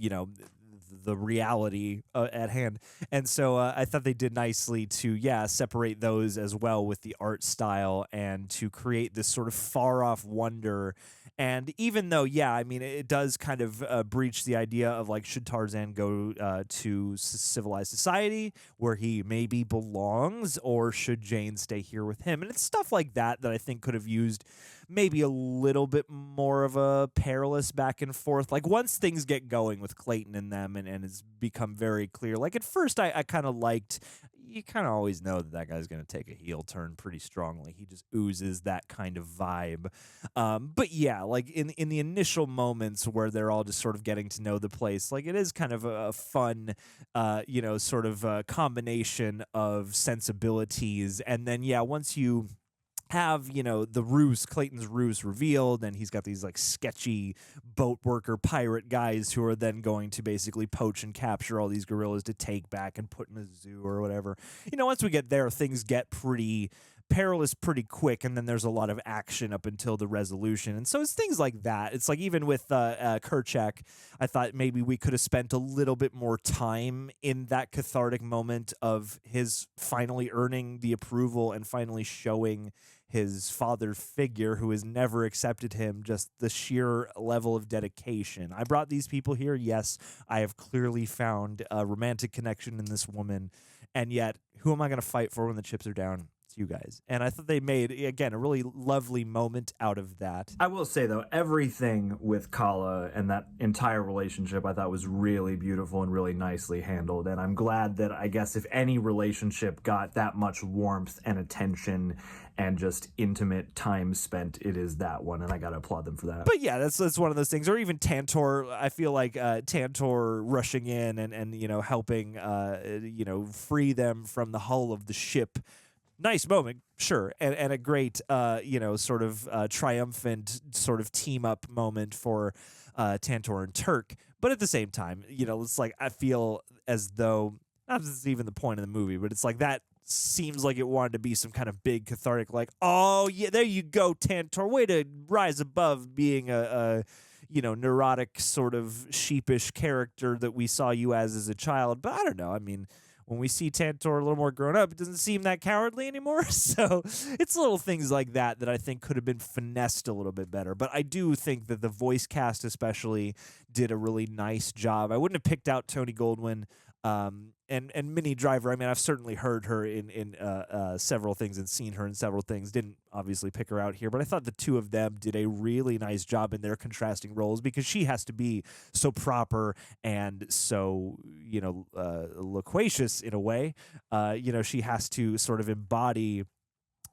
the reality at hand. And so I thought they did nicely to, separate those as well with the art style and to create this sort of far off wonder. And even though, it does kind of breach the idea of like, should Tarzan go to civilized society where he maybe belongs, or should Jane stay here with him? And it's stuff like that I think could have used maybe a little bit more of a perilous back and forth. Like once things get going with Clayton and them and it's become very clear. Like at first I kind of liked, you kind of always know that guy's going to take a heel turn pretty strongly. He just oozes that kind of vibe. But yeah, like in the initial moments where they're all just sort of getting to know the place, like it is kind of a fun, sort of combination of sensibilities. And then, once you have, the ruse, Clayton's ruse revealed, and he's got these like sketchy boat worker pirate guys who are then going to basically poach and capture all these gorillas to take back and put in a zoo or whatever. Once we get there, things get pretty perilous pretty quick, and then there's a lot of action up until the resolution. And so it's things like that. It's like even with Kerchak, I thought maybe we could have spent a little bit more time in that cathartic moment of his finally earning the approval and finally showing his father figure who has never accepted him, just the sheer level of dedication. I brought these people here. Yes, I have clearly found a romantic connection in this woman. And yet, who am I going to fight for when the chips are down? It's you guys. And I thought they made, again, a really lovely moment out of that. I will say, though, everything with Kala and that entire relationship I thought was really beautiful and really nicely handled. And I'm glad that, I guess, if any relationship got that much warmth and attention and just intimate time spent, it is that one, and I gotta applaud them for that. But yeah, that's one of those things. Or even Tantor, I feel like Tantor rushing in and helping free them from the hull of the ship. Nice moment, sure, and a great sort of triumphant sort of team up moment for Tantor and Terk. But at the same time, it's like I feel as though, not that this is even the point of the movie, but it's like that seems like it wanted to be some kind of big cathartic, like, oh yeah, there you go, Tantor, way to rise above being a neurotic sort of sheepish character that we saw you as a child. But I don't know, I mean, when we see Tantor a little more grown up, it doesn't seem that cowardly anymore. So it's little things like that I think could have been finessed a little bit better. But I do think that the voice cast especially did a really nice job. I wouldn't have picked out Tony Goldwyn and Minnie Driver. I mean, I've certainly heard her in several things and seen her in several things. Didn't obviously pick her out here, but I thought the two of them did a really nice job in their contrasting roles, because she has to be so proper and so, loquacious in a way. She has to sort of embody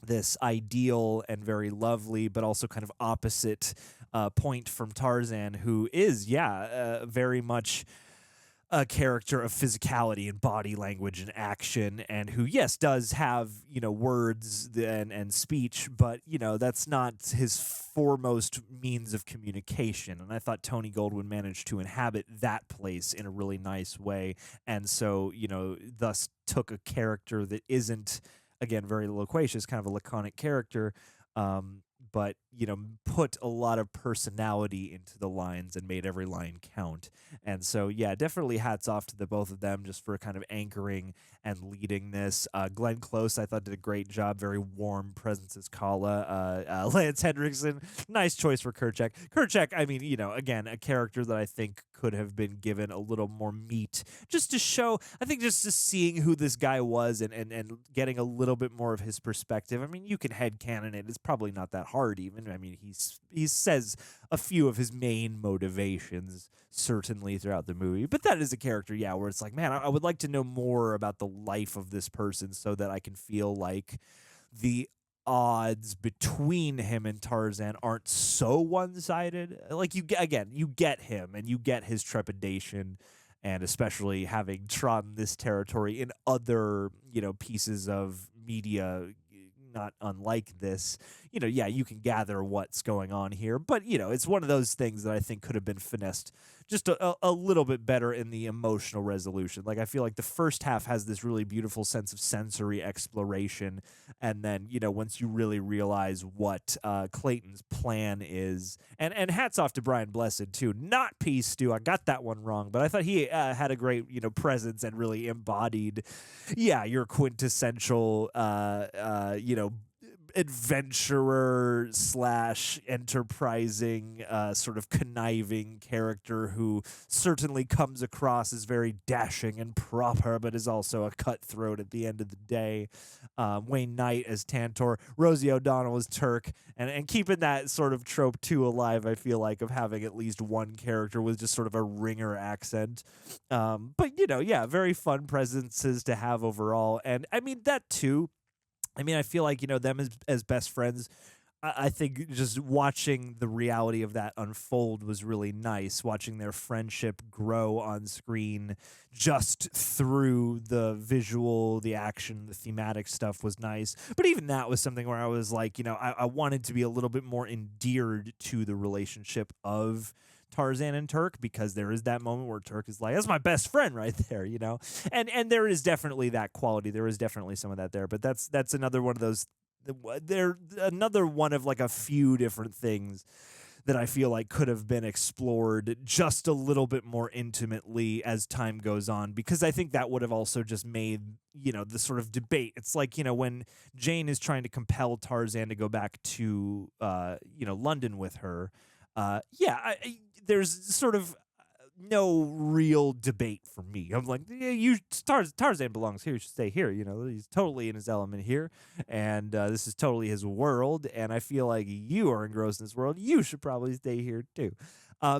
this ideal and very lovely, but also kind of opposite point from Tarzan, who is, very much a character of physicality and body language and action, and who, yes, does have, words and speech, but, that's not his foremost means of communication. And I thought Tony Goldwyn managed to inhabit that place in a really nice way. And so, thus took a character that isn't, again, very loquacious, kind of a laconic character, but put a lot of personality into the lines and made every line count. And so, yeah, definitely hats off to the both of them just for kind of anchoring and leading this. Glenn Close, I thought, did a great job. Very warm presence as Kala. Lance Henriksen, nice choice for Kerchak. Kerchak, I mean, again, a character that I think could have been given a little more meat just to show, I think just seeing who this guy was and getting a little bit more of his perspective. I mean, you can headcanon it. It's probably not that hard even. I mean, he says a few of his main motivations certainly throughout the movie, but that is a character, yeah, where it's like, man, I would like to know more about the life of this person so that I can feel like the odds between him and Tarzan aren't so one-sided. Like, you get him and you get his trepidation, and especially having trodden this territory in other, pieces of media not unlike this, yeah, you can gather what's going on here, but it's one of those things that I think could have been finessed just a little bit better in the emotional resolution. Like, I feel like the first half has this really beautiful sense of sensory exploration, and then once you really realize what Clayton's plan is, and hats off to Brian Blessed too, not Peace Stew, I got that one wrong, but I thought he had a great presence and really embodied your quintessential adventurer / enterprising sort of conniving character who certainly comes across as very dashing and proper, but is also a cutthroat at the end of the day. Wayne Knight as Tantor, Rosie O'Donnell as Terk, and keeping that sort of trope too alive, I feel like, of having at least one character with just sort of a ringer accent. But very fun presences to have overall. And I mean, that too, I feel like, them as best friends, I think just watching the reality of that unfold was really nice, watching their friendship grow on screen just through the visual, the action, the thematic stuff was nice. But even that was something where I was like, I wanted to be a little bit more endeared to the relationship of Tarzan and Terk, because there is that moment where Terk is like, that's my best friend right there, and there is definitely that quality. There is definitely some of that there, but that's another one of those, another one of like a few different things that I feel like could have been explored just a little bit more intimately as time goes on, because I think that would have also just made, the sort of debate. It's like, when Jane is trying to compel Tarzan to go back to, London with her, there's sort of no real debate for me. I'm like, yeah, Tarzan belongs here. He should stay here. He's totally in his element here, and this is totally his world. And I feel like you are engrossed in this world. You should probably stay here too.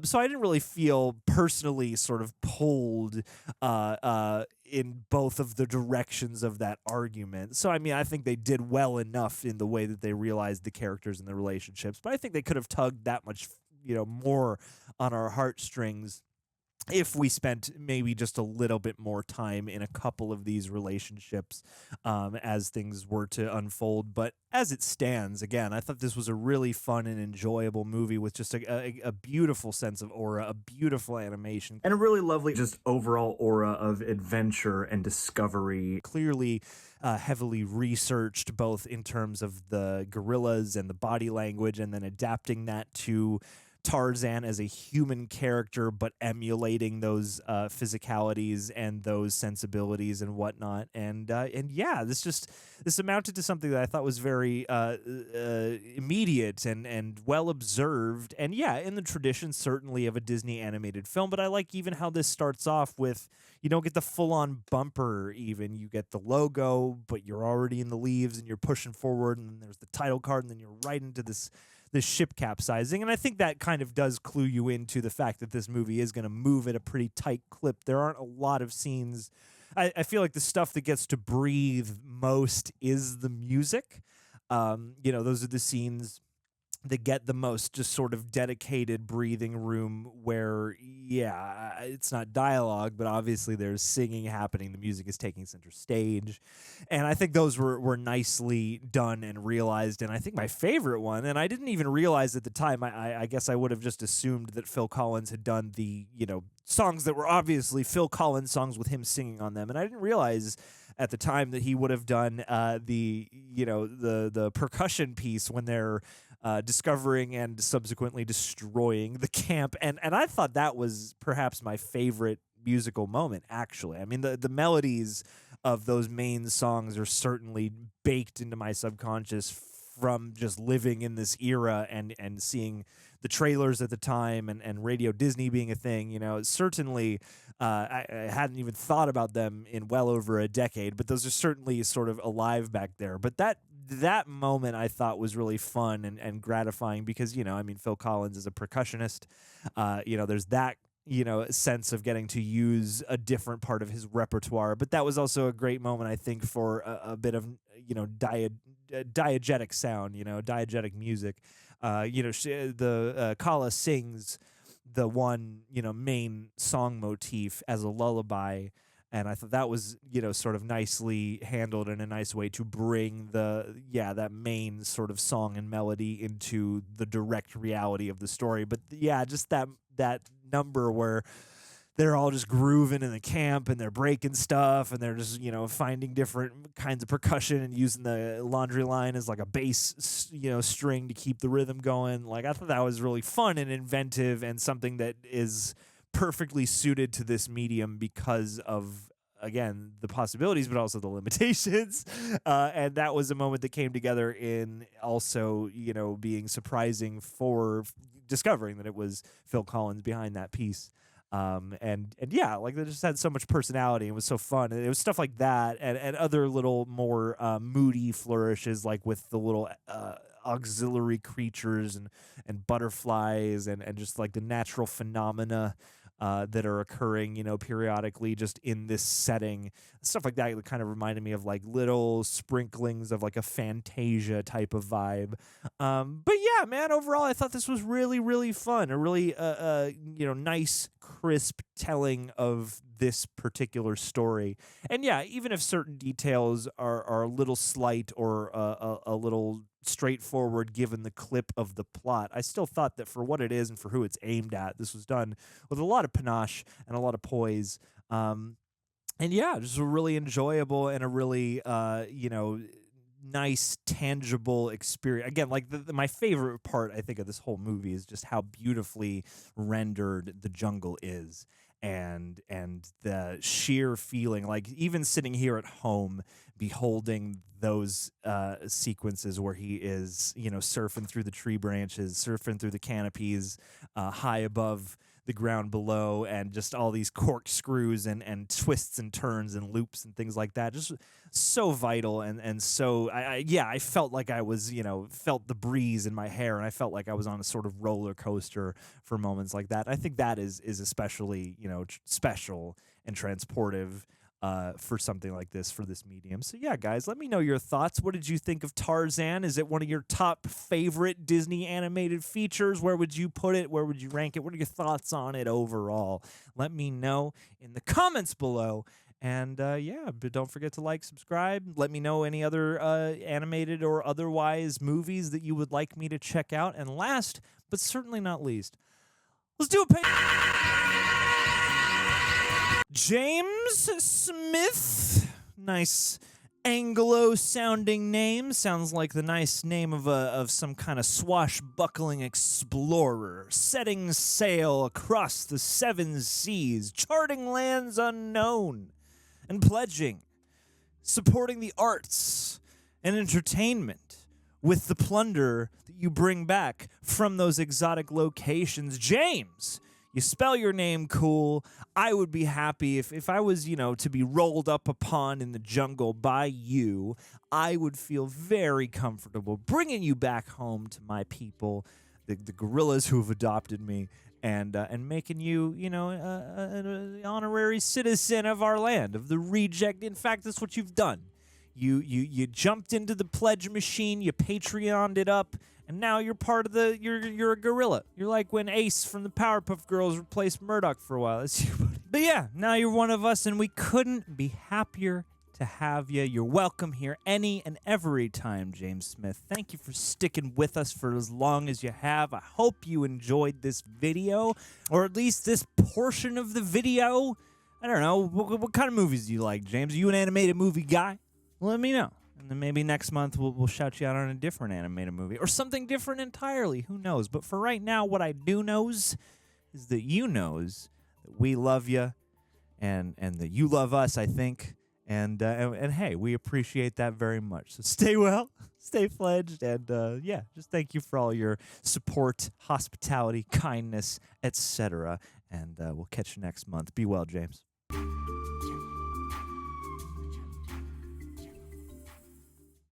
So I didn't really feel personally sort of pulled in both of the directions of that argument. So, I think they did well enough in the way that they realized the characters and the relationships, but I think they could have tugged that much, more on our heartstrings if we spent maybe just a little bit more time in a couple of these relationships as things were to unfold. But as it stands, again, I thought this was a really fun and enjoyable movie with just a beautiful sense of aura, a beautiful animation, and a really lovely just overall aura of adventure and discovery. Clearly heavily researched, both in terms of the gorillas and the body language, and then adapting that to Tarzan as a human character, but emulating those physicalities and those sensibilities and whatnot. And yeah, this amounted to something that I thought was very immediate and well observed. And yeah, in the tradition certainly of a Disney animated film. But I like even how this starts off with, you don't get the full-on bumper even. You get the logo, but you're already in the leaves and you're pushing forward, and then there's the title card, and then you're right into this ship capsizing. And I think that kind of does clue you into the fact that this movie is going to move at a pretty tight clip. There aren't a lot of scenes. I feel like the stuff that gets to breathe most is the music. Those are the scenes that get the most just sort of dedicated breathing room where, yeah, it's not dialogue, but obviously there's singing happening. The music is taking center stage. And I think those were nicely done and realized. And I think my favorite one, and I didn't even realize at the time, I guess I would have just assumed that Phil Collins had done the, songs that were obviously Phil Collins songs with him singing on them. And I didn't realize at the time that he would have done the percussion piece when they're discovering and subsequently destroying the camp. And I thought that was perhaps my favorite musical moment, actually. I mean, the melodies of those main songs are certainly baked into my subconscious from just living in this era and seeing the trailers at the time and Radio Disney being a thing. You know, certainly I hadn't even thought about them in well over a decade, but those are certainly sort of alive back there. But that moment I thought was really fun and gratifying because, you know, I mean, Phil Collins is a percussionist. You know, there's that, you know, sense of getting to use a different part of his repertoire. But that was also a great moment, I think, for a bit of, you know, diegetic sound, you know, diegetic music. You know, Kala sings the one, you know, main song motif as a lullaby. And I thought that was, you know, sort of nicely handled in a nice way to bring that main sort of song and melody into the direct reality of the story. But yeah, just that number where they're all just grooving in the camp and they're breaking stuff and they're just, you know, finding different kinds of percussion and using the laundry line as like a bass, you know, string to keep the rhythm going. Like, I thought that was really fun and inventive and something that is perfectly suited to this medium because of, again, the possibilities, but also the limitations. And that was a moment that came together in also, you know, being surprising for discovering that it was Phil Collins behind that piece. And yeah, like they just had so much personality. It was so fun. And it was stuff like that and other little more moody flourishes, like with the little auxiliary creatures and butterflies and just like the natural phenomena that are occurring, you know, periodically just in this setting. Stuff like that kind of reminded me of like little sprinklings of like a Fantasia type of vibe. But yeah, man, overall, I thought this was really, really fun. A really, you know, nice, crisp telling of this particular story. And yeah, even if certain details are a little slight or a little straightforward given the clip of the plot, I still thought that for what it is and for who it's aimed at, this was done with a lot of panache and a lot of poise. And yeah, just a really enjoyable and a really, you know, nice, tangible experience. Again, like my favorite part, I think, of this whole movie is just how beautifully rendered the jungle is. And the sheer feeling, like even sitting here at home, beholding those sequences where he is, you know, surfing through the tree branches, surfing through the canopies, high above the ground below, and just all these corkscrews and twists and turns and loops and things like that. Just so vital and so I felt like I was, you know, felt the breeze in my hair, and I felt like I was on a sort of roller coaster for moments like that. I think that is especially, you know, special and transportive for something like this, for this medium. So yeah, guys, let me know your thoughts. What did you think of Tarzan? Is it one of your top favorite Disney animated features? Where would you put it? Where would you rank it? What are your thoughts on it overall? Let me know in the comments below. And yeah, but don't forget to like, subscribe. Let me know any other animated or otherwise movies that you would like me to check out. And last, but certainly not least, let's do a James Smith. Nice Anglo-sounding name. Sounds like the nice name of some kind of swashbuckling explorer, setting sail across the seven seas, charting lands unknown, and pledging, supporting the arts and entertainment with the plunder that you bring back from those exotic locations. James, you spell your name cool. I would be happy if I was, you know, to be rolled up upon in the jungle by you. I would feel very comfortable bringing you back home to my people, the gorillas who have adopted me, and making you, you know, an honorary citizen of our land, of the reject. In fact, that's what you've done. You jumped into the pledge machine, you Patreoned it up, and now you're part of the. You're a gorilla. You're like when Ace from the Powerpuff Girls replaced Murdoch for a while. That's you, buddy. But yeah, now you're one of us, and we couldn't be happier to have you. You're welcome here any and every time, James Smith. Thank you for sticking with us for as long as you have. I hope you enjoyed this video, or at least this portion of the video. I don't know. What kind of movies do you like, James? Are you an animated movie guy? Let me know. And then maybe next month we'll shout you out on a different animated movie or something different entirely. Who knows? But for right now, what I do knows is that you knows that we love you and that you love us, I think. And hey, we appreciate that very much. So stay well, stay fledged, and just thank you for all your support, hospitality, kindness, etc. And we'll catch you next month. Be well, James.